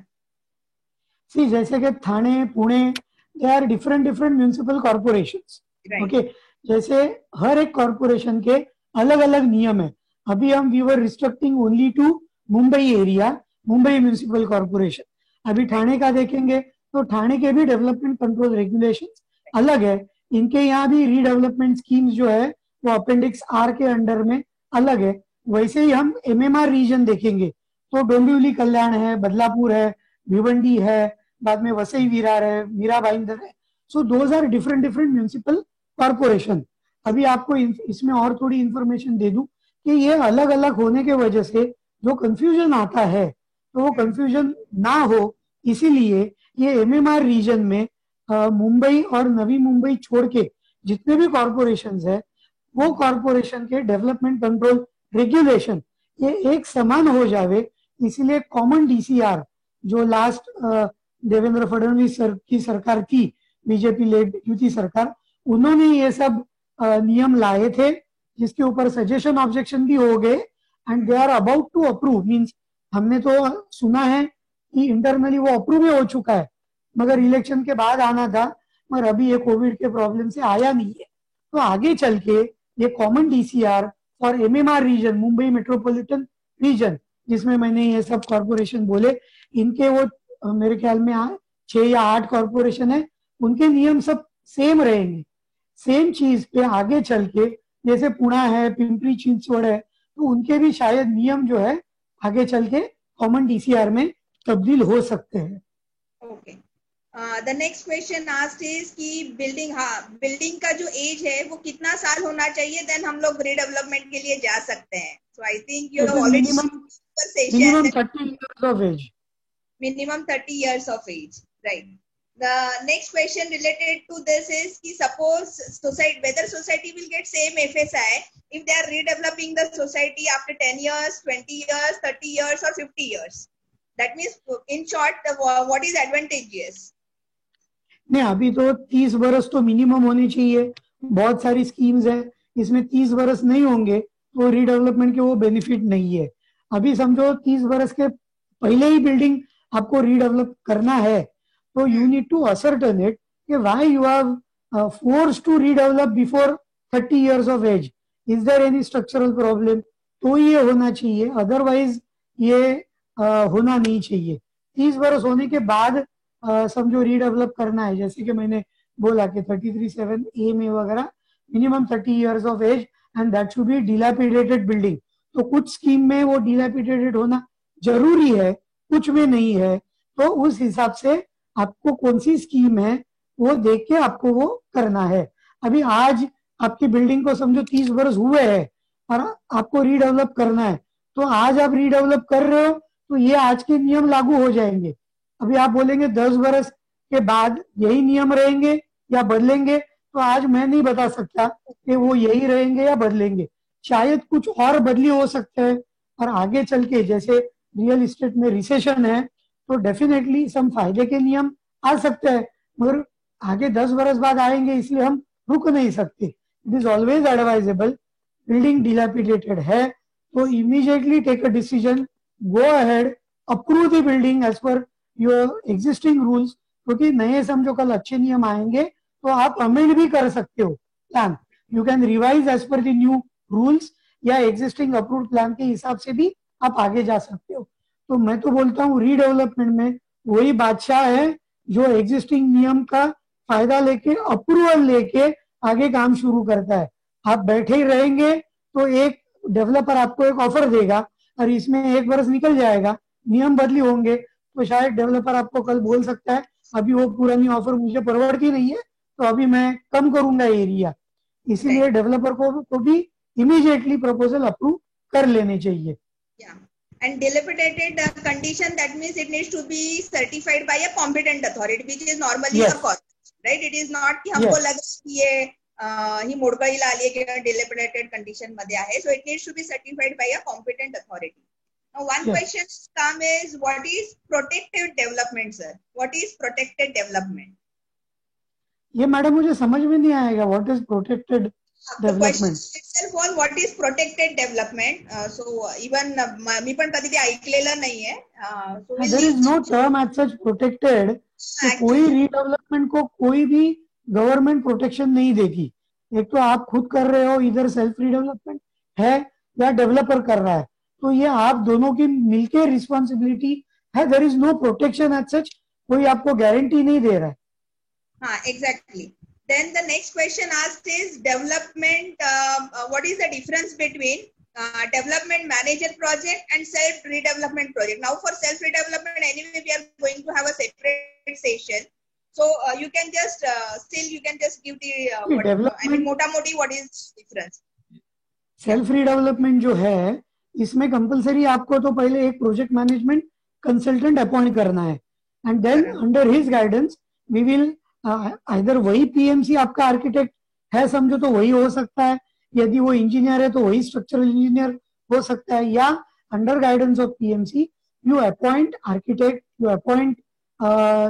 See, जैसे कि Thane, Pune, they are different municipal corporations. Okay, जैसे हर एक corporation के अलग अलग नियम है। अभी हम we were restricting only to Mumbai area, Mumbai municipal corporation. अभी ठाणे का देखेंगे तो ठाणे के भी डेवलपमेंट कंट्रोल रेगुलेशंस अलग है। इनके यहाँ भी रीडेवलपमेंट स्कीम्स जो है वो अपेंडिक्स आर के अंडर में अलग है। वैसे ही हम एमएमआर रीजन देखेंगे तो डोंबिवली कल्याण है, बदलापुर है, भिवंडी है, बाद में वसई विरार है, मीरा भाईंदर है। So those are different municipal corporation. अभी आपको इसमें और थोड़ी इंफॉर्मेशन दे दूं कि ये अलग अलग होने के वजह से जो कंफ्यूजन आता है तो वो कंफ्यूजन ना हो, इसीलिए ये एमएमआर रीजन में मुंबई और नवी मुंबई छोड़ के जितने भी कॉर्पोरेशन है वो कॉर्पोरेशन के डेवलपमेंट कंट्रोल रेगुलेशन ये एक समान हो जावे, इसीलिए कॉमन डीसीआर जो लास्ट देवेंद्र फडणवीस की सरकार थी, बीजेपी लेड युति सरकार, उन्होंने ये सब नियम लाए थे जिसके ऊपर सजेशन ऑब्जेक्शन भी हो गए and they are about to approve. Means हमने तो सुना है कि इंटरनली वो अप्रूव हो चुका है, मगर इलेक्शन के बाद आना था, मगर अभी ये कोविड के प्रॉब्लम से आया नहीं है। तो आगे चल के ये कॉमन डीसीआर और MMR region, Mumbai metropolitan region, जिसमें मैंने ये सब कॉर्पोरेशन बोले, इनके वो मेरे ख्याल में 6 या 8 कॉर्पोरेशन है, उनके नियम सब सेम रहेंगे। सेम चीज पे आगे चल के जैसे पुणे है, पिंपरी चिंचवड़ है, तो उनके भी शायद नियम जो है आगे चल के कॉमन डीसीआर में तब्दील हो सकते हैं। Okay, the next question asked is कि बिल्डिंग का जो एज है वो कितना साल होना चाहिए, देन हम लोग रीडेवलपमेंट के लिए जा सकते हैं। So I think you have already minimum 30 years of age. Minimum 30 years of age, right? The next question related to this is कि suppose whether society will get same FSI if they are redeveloping the society after 10 years, 20 years, 30 years or 50 years. That means in short, what is advantageous? नहीं, अभी तो 30 वर्ष तो minimum होनी चाहिए। बहुत सारी स्कीम्स है, इसमें 30 वर्ष नहीं होंगे तो रीडेवलपमेंट के वो बेनिफिट नहीं है। अभी समझो 30 वर्ष के पहले ही बिल्डिंग आपको रीडेवलप करना है, तो you need to ascertain it कि why you have forced to redevelop before 30 years of age. Is there any structural problem, तो ये होना चाहिए, अदरवाइज ये होना नहीं चाहिए। 30 वर्ष होने के बाद समझो रीडेवलप करना है, जैसे कि मैंने बोला कि 33(7)A में वगैरह minimum 30 years of age and that should be dilapidated building. तो कुछ स्कीम में वो डिलैपिडेटेड होना जरूरी है, कुछ में नहीं है, तो उस हिसाब से आपको कौन सी स्कीम है वो देख के आपको वो करना है। अभी आज आपकी बिल्डिंग को समझो 30 वर्ष हुए हैं और आपको रीडेवलप करना है, तो आज आप रीडेवलप कर रहे हो तो ये आज के नियम लागू हो जाएंगे। अभी आप बोलेंगे 10 वर्ष के बाद यही नियम रहेंगे या बदलेंगे, तो आज मैं नहीं बता सकता कि वो यही रहेंगे या बदलेंगे। शायद कुछ और बदली हो सकते हैं, और आगे चल के जैसे रियल एस्टेट में रिसेशन है तो डेफिनेटली सम फायदे के नियम आ सकते हैं, मगर आगे 10 वर्ष बाद आएंगे, इसलिए हम रुक नहीं सकते। It is always advisable, building dilapidated है तो immediately take a decision, go ahead, approve the building as per your existing rules, क्योंकि नए समझो कल अच्छे नियम आएंगे तो आप अमेंड भी कर सकते हो plan. You can revise as per the new rules, या एग्जिस्टिंग अप्रूव्ड प्लान के हिसाब से भी आप आगे जा सकते हो. तो मैं तो बोलता हूँ रीडेवलपमेंट में वही बादशाह है जो एग्जिस्टिंग नियम का फायदा लेके अप्रूवल लेके आगे काम शुरू करता है. आप बैठे ही रहेंगे तो एक डेवलपर आपको एक ऑफर देगा और इसमें 1 वर्ष निकल जाएगा, नियम बदली होंगे, तो शायद डेवलपर आपको कल बोल सकता है अभी वो पुरानी ऑफर मुझे परवड़ती नहीं है तो अभी मैं कम करूंगा एरिया. इसीलिए डेवलपर को भी इमीडिएटली प्रपोजल अप्रूव कर लेने चाहिए. Yeah. And dilapidated condition, that means it needs to be certified by a competent authority, which is normally a corporation, right? It is not कि हमको लगा कि ये ही मोडकळीला आली आहे किंवा dilapidated condition मध्ये आहे. So it needs to be certified by a competent authority. Now one question come is, what is protected development, sir? What is protected development? ये मैडम मुझे समझ में नहीं आएगा. What is protected development? Itself on what is protected development. So even मी पण कधी ते ऐकलेलं नाहीये. So there is no term as such protected. तो कोई रीडेवलपमेंट को कोई भी गवर्नमेंट प्रोटेक्शन नहीं देगी. एक तो आप खुद कर रहे हो, इधर सेल्फ रीडेवलपमेंट है या डेवलपर कर रहा है, तो ये आप दोनों की मिलके रिस्पॉन्सिबिलिटी है. There is no protection as such, कोई आपको गारंटी नहीं दे रहा है. हाँ, exactly. Then the next question asked is development. What is the difference between development manager project and self redevelopment project? Now for self redevelopment, anyway we are going to have a separate session. So you can just still you can just give the I mean mota moti what is difference? Self redevelopment जो है इसमें compulsory आपको तो पहले एक project management consultant appoint करना है and then under his guidance we will इधर वही पीएमसी आपका आर्किटेक्ट है समझो तो वही हो सकता है, यदि वो इंजीनियर है तो वही स्ट्रक्चरल इंजीनियर हो सकता है, या under guidance of PMC you appoint architect, you appoint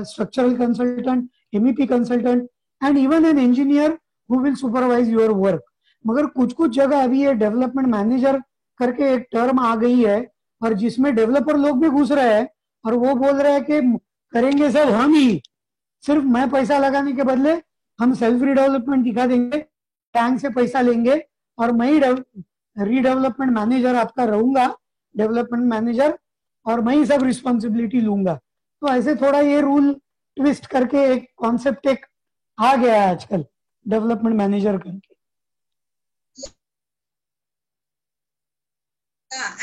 structural consultant, MEP consultant, and even an engineer who will supervise your work. मगर कुछ कुछ जगह अभी ये डेवलपमेंट मैनेजर करके एक टर्म आ गई है और जिसमें डेवलपर लोग भी घुस रहे हैं और वो बोल रहे हैं कि करेंगे सब हम ही, सिर्फ मैं पैसा लगाने के बदले हम सेल्फ रीडेवलपमेंट दिखा देंगे, बैंक से पैसा लेंगे और मैं ही रीडेवलपमेंट मैनेजर आपका रहूंगा, डेवलपमेंट मैनेजर, और मैं ही सब रिस्पॉन्सिबिलिटी लूंगा. तो ऐसे थोड़ा ये रूल ट्विस्ट करके एक कॉन्सेप्ट एक आ गया है आजकल डेवलपमेंट मैनेजर करके.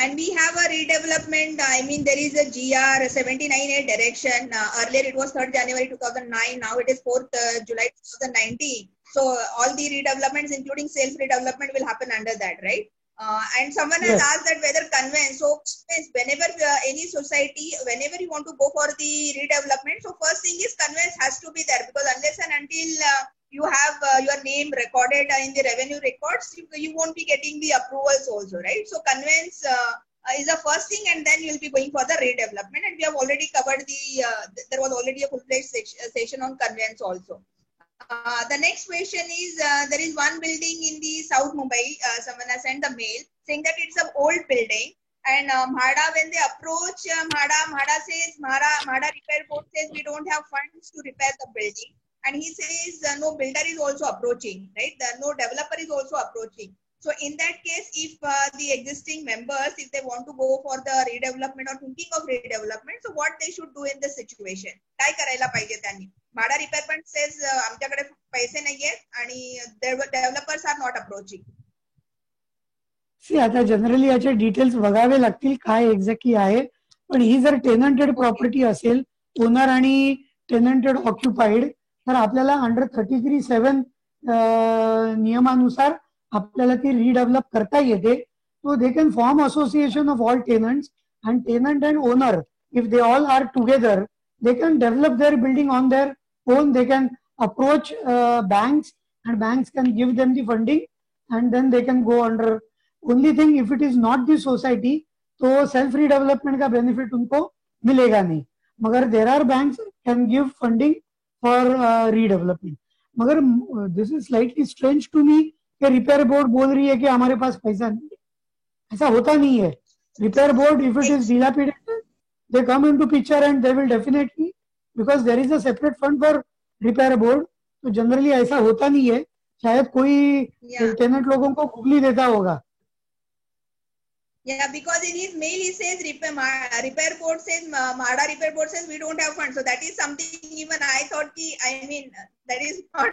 And we have a redevelopment. I mean, there is a GR 79A direction. Earlier it was 3rd January 2009. Now it is 4th July 2019. So all the redevelopments, including self-redevelopment, will happen under that, right? And someone has asked that whether conveyance. So whenever any society, whenever you want to go for the redevelopment, so first thing is conveyance has to be there, because unless and until you have your name recorded in the revenue records, you won't be getting the approvals also, right? So conveyance is the first thing, and then you'll be going for the redevelopment. And we have already covered the, there was already a full-fledged session on conveyance also. The next question is, there is one building in the South Mumbai, someone has sent the mail saying that it's an old building, and MHADA, when they approach MHADA says, MHADA repair board says we don't have funds to repair the building, and he says no builder is also approaching, right? No developer is also approaching. So in that case, if the existing members, if they want to go for the redevelopment or thinking of redevelopment, so what they should do in this situation? काय करायला पाहिजे त्यांनी? MHADA repair fund says आमच्याकडे पैसे नाहीयेत आणि developers are not approaching. आता generally याचे डिटेल्स बघावे लागतील काय एक्झॅक्टली आहे, पण ही जर टेनंटेड प्रॉपर्टी असेल, ओनर आणि टेनंटेड ऑक्युपाइड, तर आपल्याला अंडर 33(7) नियमानुसार आपल्याला ती रिडेव्हलप करता येते. So they can form association of all tenants, and tenant and owner, if they all are together, they can develop their building on their own. They can approach banks, and banks can give them the funding, and then they can go under. Only thing, if it is not the society, तो self redevelopment का benefit उनको मिलेगा नहीं. मगर there are banks can give funding for redevelopment. मगर this is slightly strange to me कि repair board बोल रही है कि हमारे पास पैसा नहीं है. ऐसा होता नहीं है. Repair board, if it is dilapidated, they come into picture and they will definitely, because there is a separate fund for repair board, तो जनरली ऐसा होता नहीं है, शायद कोई Yeah. टेनेंट लोगों को गुगली देता होगा. Yeah, because in his mail he says repair board says MHADA repair board says we don't have funds. So that is something even I thought I mean that is not,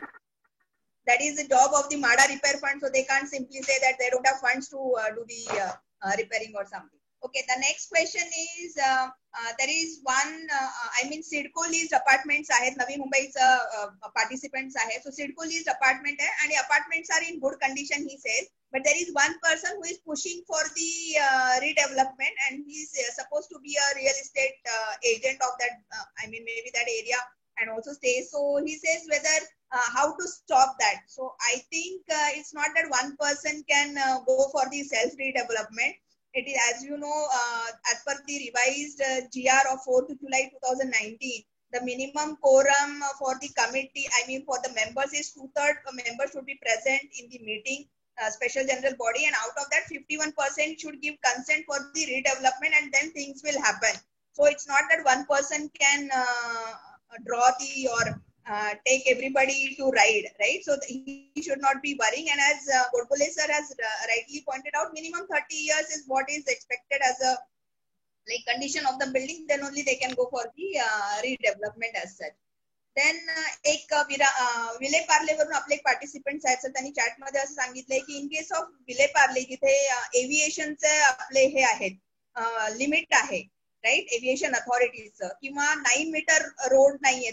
that is the job of the MHADA repair fund. So they can't simply say that they don't have funds to do the repairing or something. Okay, the next question is there is one I mean Sidco leased apartments आहेत, Navi Mumbai's participants आहेत. So Sidco leased apartment hai, and the apartments are in good condition, he says. But there is one person who is pushing for the redevelopment, and he is supposed to be a real estate agent of that, I mean maybe that area, and also stays. So he says whether how to stop that. So I think it's not that one person can go for the self redevelopment. It is, as you know, as per the revised GR of 4th July 2019, the minimum quorum for the committee, I mean for the members, is 2/3 members should be present in the meeting, special general body, and out of that 51% should give consent for the redevelopment, and then things will happen. So it's not that one person can draw the or take everybody to ride, right? So he should not be worrying. And as Godbole sir has rightly pointed out, minimum 30 years is what is expected as a like condition of the building. Then only they can go for the redevelopment as such. Then एक विले पार्ले वरून आपले एक participants आहेत, sir त्यांनी chat मध्ये असं सांगितलंय की इन केस ऑफ विले पार्ले जिथे एव्हिएशनचे आपले हे आहेत लिमिट आहे, राईट, एव्हिएशन अथॉरिटीजचं, किंवा 9 मीटर रोड नाहीये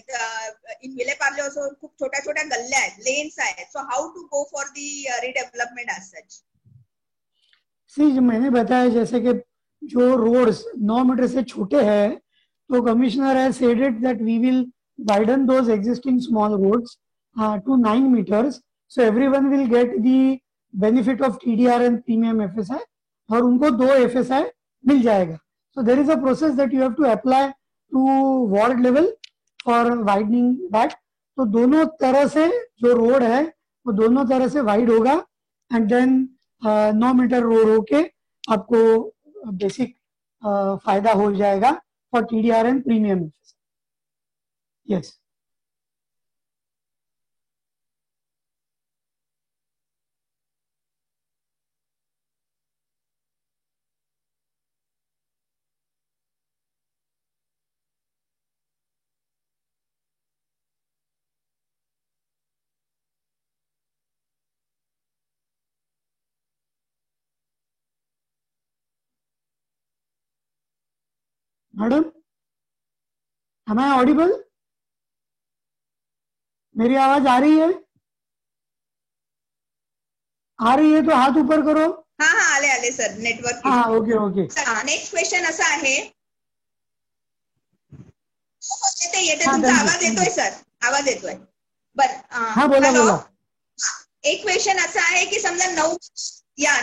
इन विले पार्ले, असं खूप छोट्या छोट्या गल्ल्या आहेत, लेन्स आहेत. So how to go for the redevelopment as such? See, जो मैंने बताया जैसे कि जो रोड्स 9 मीटर से छोटे हैं, तो commissioner has ceded that we will widen those existing small roads to 9 meters, so everyone will get the benefit of TDR and premium FSI, और उनको 2 FSI मिल जाएगा. So there is a process that you have to apply to ward level for widening that. तो दोनों तरह से जो road है वो दोनों तरह से वाइड होगा, एंड देन 9 मीटर रोड होके आपको बेसिक फायदा हो जाएगा for TDR and premium. Yes. Madam, am I audible? मेरी आवाज आ रही है? आ रही है तो हाथ ऊपर करो. हाँ हाँ आले आले सर, नेटवर्क. हाँ ओके ओके. नेक्स्ट क्वेश्चन असा आहे, येते तुमचा आवाज येतोय सर? आवाज येतोय बरं. हाँ बोला बोला. एक क्वेश्चन असा आहे की समजा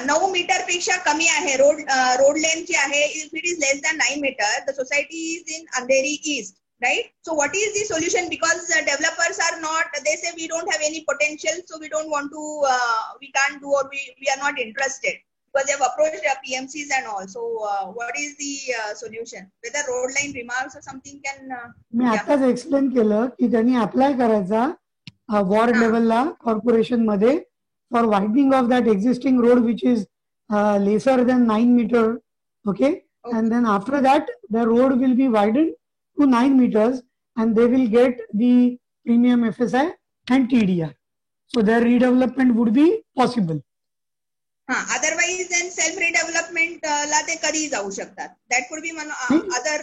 9 मीटर पेक्षा कमी आहे रोड लेंथ जी आहे, if it is less than 9 metre, the society is in Andheri East, right? So what is the solution? Because developers are not, they say we don't have any potential, so we don't want to, we can't do, or we are not interested, because they have approached PMCs and all. So what is the solution? Whether road line remarks or something can मी आताच explain केलं की त्यांनी apply करायचा ward लेवलला corporation मध्ये for widening of that existing road which is lesser than 9 metre. Okay, and then after that the road will be widened to 9 meters and they will get the premium FSI and TDR. So their redevelopment would be possible. Otherwise then self redevelopment ला ते कधी जाऊ शकतात. That could be other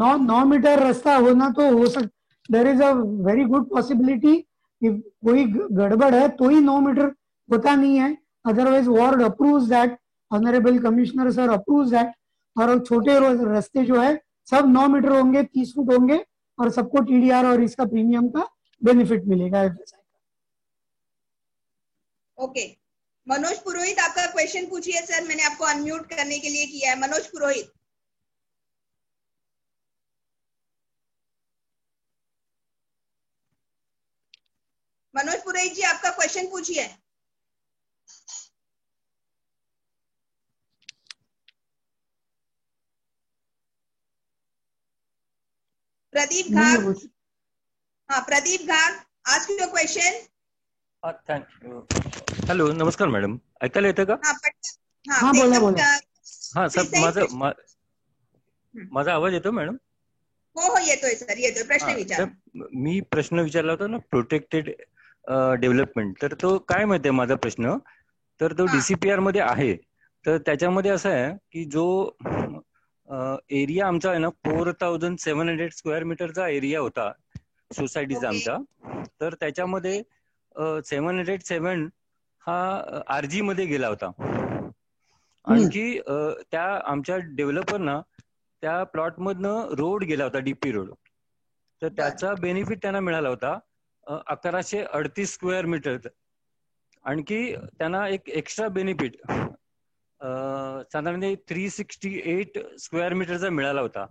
9 metre रास्ता होना तो हो सकता. There is a very good possibility if कोई गड़बड़ है तो ही 9 मीटर होता नहीं है. Otherwise ward approves that, honorable commissioner sir approves that, और छोटे रास्ते जो है सब 9 मीटर होंगे, 30 फुट होंगे, और सबको TDR और इसका प्रीमियम का बेनिफिट मिलेगा. ओके, मनोज पुरोहित आपका क्वेश्चन पूछिए सर. मैंने आपको अनम्यूट करने के लिए किया है. मनोज पुरोहित. मनोज पुरोहित जी आपका क्वेश्चन पूछिए. प्रदीप घाट. हाँ प्रदीप घाट. Ask your question. हॅलो, नमस्कार मॅडम, ऐकायला येतं का? हा बोला बोला. हा सर, माझा आवाज येतो मॅडम? हो येतोय सर, येतोय. प्रश्न विचारा. मी प्रश्न विचारला होता ना, प्रोटेक्टेड डेव्हलपमेंट. तर तो काय माहितीये माझा प्रश्न, तर तो DCPR मध्ये आहे. तर त्याच्यामध्ये असं आहे की जो एरिया आमचा आहे ना 4700 स्क्वेअर मीटरचा एरिया होता सोसायटीचा आमचा. तर त्याच्यामध्ये 707 हा RG मध्ये गेला होता. आणखी त्या आमच्या डेव्हलपरना त्या प्लॉट मधनं रोड गेला होता, DP रोड. तर त्याचा बेनिफिट त्यांना मिळाला होता 1138 स्क्वेअर मीटर. आणखी त्यांना एक एक्स्ट्रा बेनिफिट साधारण 368 स्क्वेअर मीटरचा मिळाला होता.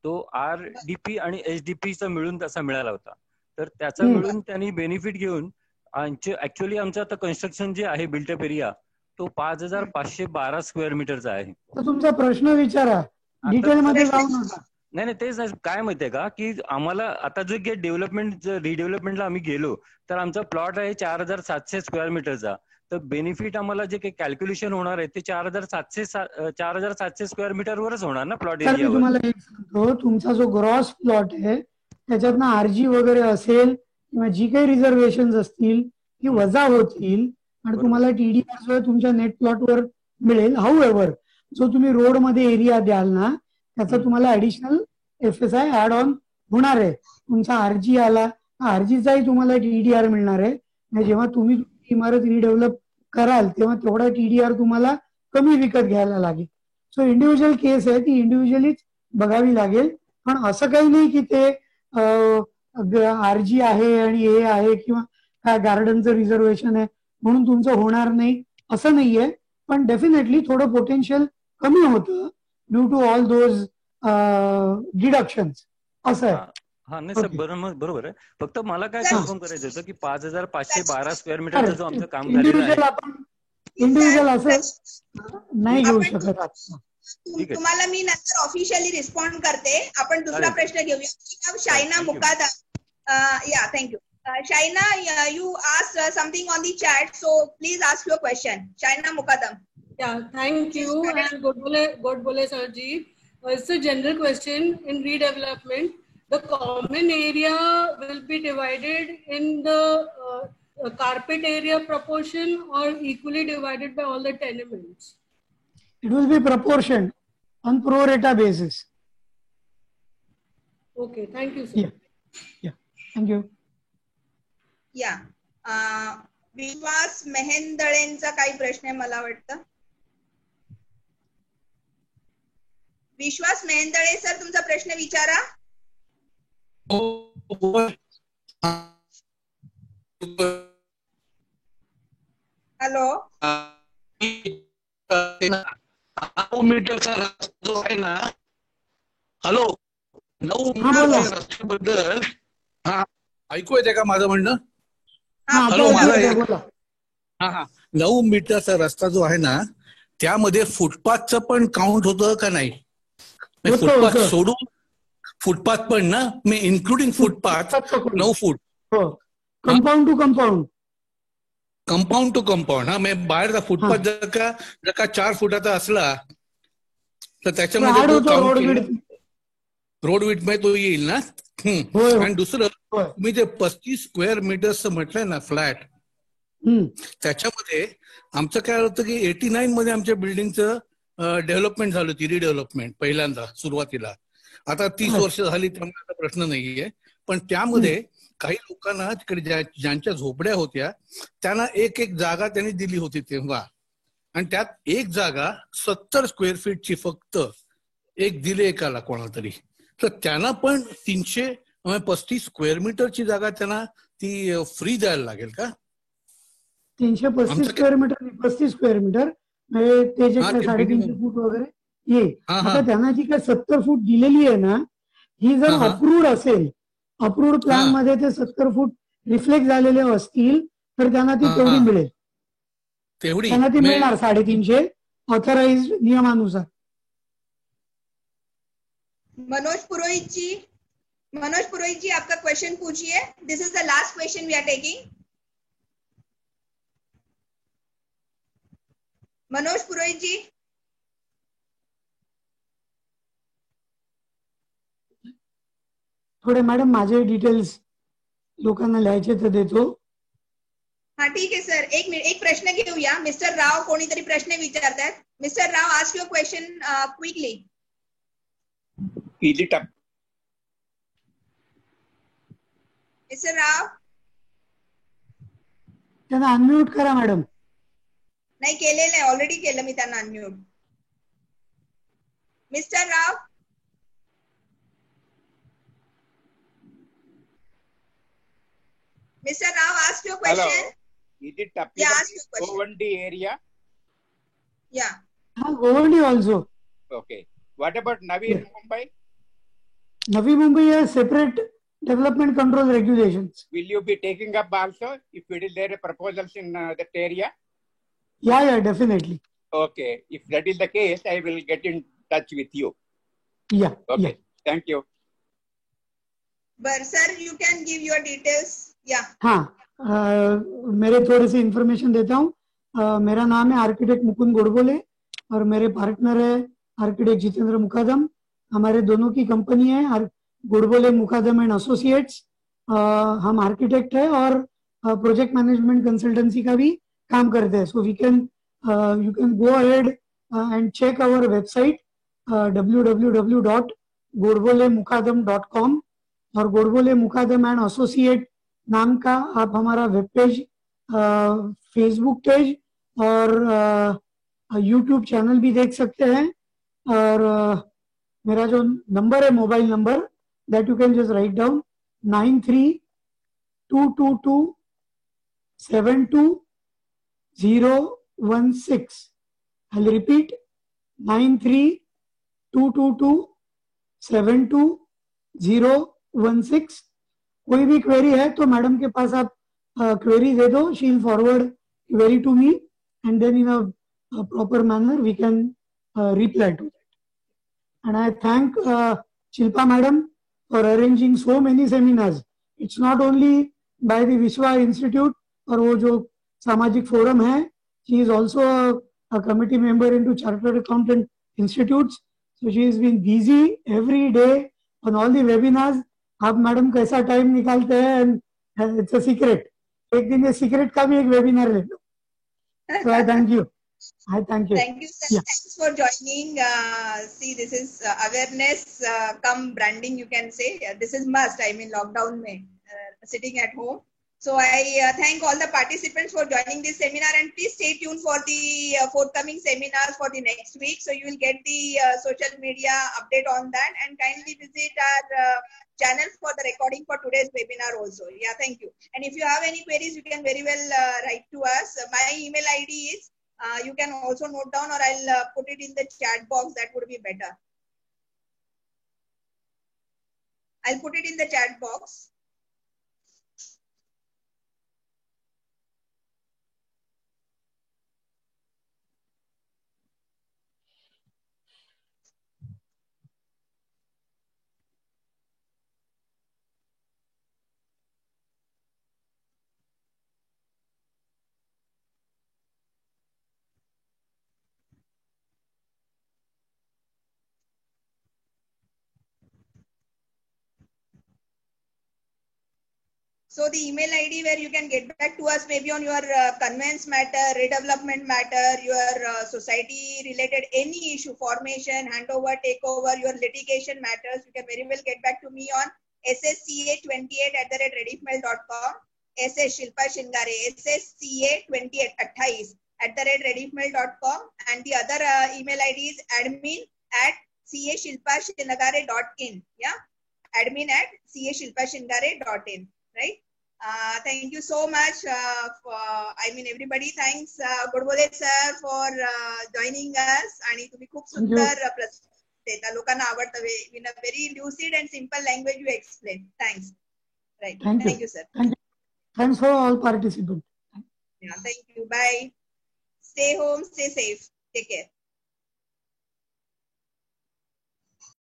तो RDP आणि HDPचा मिळून तसा मिळाला होता. तर त्याचा मिळून त्यांनी बेनिफिट घेऊन ऍक्च्युअली आमचं आता कन्स्ट्रक्शन जे आहे बिल्टअप एरिया तो 5512 स्क्वेअर मीटरचा आहे. तर तुमचा प्रश्न विचारा, डिटेल मध्ये जाऊ नका. नाही तेच काय माहितीये का की आम्हाला आता जो डेव्हलपमेंट रिडेव्हलपमेंटला आम्ही गेलो तर आमचा प्लॉट आहे 4700 स्क्वेअर मीटरचा. तर बेनिफिट आम्हाला जे काही कॅल्क्युलेशन होणार आहे ते 4700 स्क्वेअर मीटर वरच होणार ना प्लॉट एरिया. तुम्हाला एक सांगतो, तुमचा जो ग्रॉस प्लॉट आहे त्याच्यातनं RG वगैरे असेल किंवा जी काही रिझर्वेशन असतील ती वजा होतील आणि तुम्हाला TDR जो आहे तुमच्या नेट प्लॉटवर मिळेल. हाऊएव्हर जो तुम्ही रोड मध्ये एरिया द्याल ना त्याचा तुम्हाला ऍडिशनल FSI ऍड ऑन होणार आहे. तुमचा RG आला, RGचाही तुम्हाला TDR मिळणार आहे. जेव्हा तुम्ही इमारत रिडेव्हलप कराल तेव्हा तेवढा TDR तुम्हाला कमी विकत घ्यायला लागेल. सो इंडिव्हिज्युअल केस आहे, ती इंडिव्हिज्युअलीच बघावी लागेल. पण असं काही नाही की ते RG आहे आणि हे आहे किंवा काय गार्डनचं रिझर्वेशन आहे म्हणून तुमचं होणार नाही असं नाहीये. पण डेफिनेटली थोडं पोटेन्शियल कमी होतं due to all those deductions असं आहे. हा नाही सर, बरोबर आहे. फक्त मला काय कन्फर्म करायचं होतं की 5512 स्क्वेअर मीटरचं जो आमचं काम झालेलं आहे इंडिव्हिज्युअल असं नाही घेऊ शकत. तुम्हाला मी नंतर ऑफिशियली रिस्पॉन्ड करते. आपण दुसरा प्रश्न घेऊया. शायना मुकादम. या thank you. Shaina, you asked something on the chat, so please ask your question. Shaina Mukadam. Yeah, thank you. And God bole sir ji. It's a general question. In redevelopment, the common area will be divided in the carpet area proportion or equally divided by all the tenements? It will be proportioned on pro rata basis. Okay, thank you, sir. Yeah. Thank you. या विश्वास मेहेंदळेंचा काही प्रश्न आहे मला वाटतं. विश्वास Mehendale sir, तुमचा प्रश्न विचारा. हॅलो. 9 मीटरचा रस्ता जो आहे ना, हॅलो, 9 मीटरच्या रस्त्याबद्दल ऐकू येते का माझं म्हणणं? हॅलो, मला 9 मीटरचा रस्ता जो आहे ना त्यामध्ये फुटपाथचं पण काउंट होतं का नाही? फुटपाथ सोडून फुटपाथ पण ना, मी including footpath 9 foot. Compound to compound. Compound to compound. हा, म्हणजे बाहेरचा फुटपाथ जर का 4 फुटाचा असला तर त्याच्यामध्ये रोड विड्थ मध्ये तो येईल ना. आणि दुसरं, तुम्ही जे 35 स्क्वेअर मीटर्स म्हटलंय ना फ्लॅट, त्याच्यामध्ये आमचं काय होतं की 89 मध्ये आमच्या बिल्डिंगचं डेव्हलपमेंट झालं होती, रिडेव्हलपमेंट पहिल्यांदा सुरुवातीला. आता 30 वर्ष झाली त्यामुळे आता प्रश्न नाहीये. पण त्यामध्ये काही लोकांना तिकडे ज्यांच्या झोपड्या होत्या त्यांना एक जागा त्यांनी दिली होती तेव्हा, आणि त्यात एक जागा 70 स्क्वेअर फीटची फक्त एक दिली एकाला कोणाला तरी. तर त्यांना पण 335 स्क्वेअर मीटरची जागा त्यांना ती फ्री द्यायला लागेल का? 335 स्क्वेअर मीटर, 35 स्क्वेअर मीटर ते जे काय 350 फूट वगैरे ये. आता त्यांना जी काय 70 फूट दिलेली आहे ना, ही जर अप्रूव्ड असेल, अप्रूव्ड प्लॅन मध्ये ते 70 फूट रिफ्लेक्ट झालेले असतील तर त्यांना ती तेवढी मिळेल. त्यांना ती मिळणार 350 मनोज पुरोहित जी, आपका क्वेश्चन पूछिए. This is the last question we are taking. Manoj Purohit ji. थोडे मॅडम माझे डिटेल्स लोकांना लिहायचे तर देतो. हाँ ठीक है सर. एक मिनिट, एक प्रश्न घेऊया. मिस्टर राव कोणीतरी प्रश्न विचारतात. Mister Rao, ask your question quickly. Mister Rao. त्यांना अनम्यूट करा मॅडम. नाही केलेलं आहे, ऑलरेडी केलं मी त्यांना unmute. Mister Rao. Mr. Rao, ask your question. Hello. Is it Yeah, ask your question. Govandi area? Yeah. Govandi also. Okay. What about Navi Mumbai? Navi Mumbai has separate development control regulations. Will you be taking up also if it is there proposals in that area? Yeah, definitely. Okay. If that is the case, I will get in touch with you. Yeah. Okay. Yeah. Thank you. But sir, you can give your details. Yeah. हाँ, मेरे थोड़े से information देता हूँ. मेरा नाम है architect Mukund Godbole और मेरे पार्टनर है आर्किटेक्ट जितेंद्र मुकादम. हमारे दोनों की कंपनी है गोडबोले मुकादम एंड एसोसिएट्स. हम आर्किटेक्ट है और प्रोजेक्ट मैनेजमेंट कंसल्टेंसी का भी काम करते हैं. So we can you can go ahead and check our website www.godbolemukadam.com और गोडबोले मुकादम एंड एसोसिएट नाम का आप हमारा वेब पेज, फेसबुक पेज और यूट्यूब चैनल भी देख सकते हैं. और मेरा जो नंबर है, mobile number, that you can just write down 9322272016. I will repeat 9322272016. कोई भी क्वेरी है तो मैडम के पास आप क्वेरी दे दो. She will forward query to me and then in a proper manner we can reply to that. And I thank Shilpa madam for arranging so many seminars. It's not only by the Vishwa Institute और वो जो सामाजिक forum है, she is also a committee member into Chartered Accountant Institutes. So she has been busy every day on all the webinars. आप madam कैसा time निकालते हैं, and it's a secret. एक दिन ये सीक्रेट का भी एक वेबिनार ले लो. So I thank you. I thank you. Thank you, sir. Yeah. Thanks for joining. See, this is awareness come branding, you can say. This is must. I mean, lockdown mein, sitting at home. So I thank all the participants for joining this seminar, and please stay tuned for the forthcoming seminars for the next week. So you will get the social media update on that, and kindly visit our channel for the recording for today's webinar also. Yeah, thank you. And if you have any queries, you can very well write to us. My email ID is, you can also note down, or I'll put it in the chat box. That would be better. I'll put it in the chat box. So the email ID where you can get back to us maybe on your conveyance matter, redevelopment matter, your society related any issue, formation, handover, takeover, your litigation matters, you can very well get back to me on ssca28@rediffmail.com, SS Shilpa Shingare, ssca28@rediffmail.com, and the other email ID is admin@cashilpashingare.in. Yeah, admin@cashilpashingare.in. Right. Thank you so much. Everybody, thanks Godbole sir for joining us. आणि तुम्ही खूप सुंदर देता, लोकांना आवडतं. In a very lucid and simple language you explain. Thanks. Right. Thank you, sir. Thank you. Thanks for all participants. Yeah. Thank you. Bye. Stay home. Stay safe. Take care.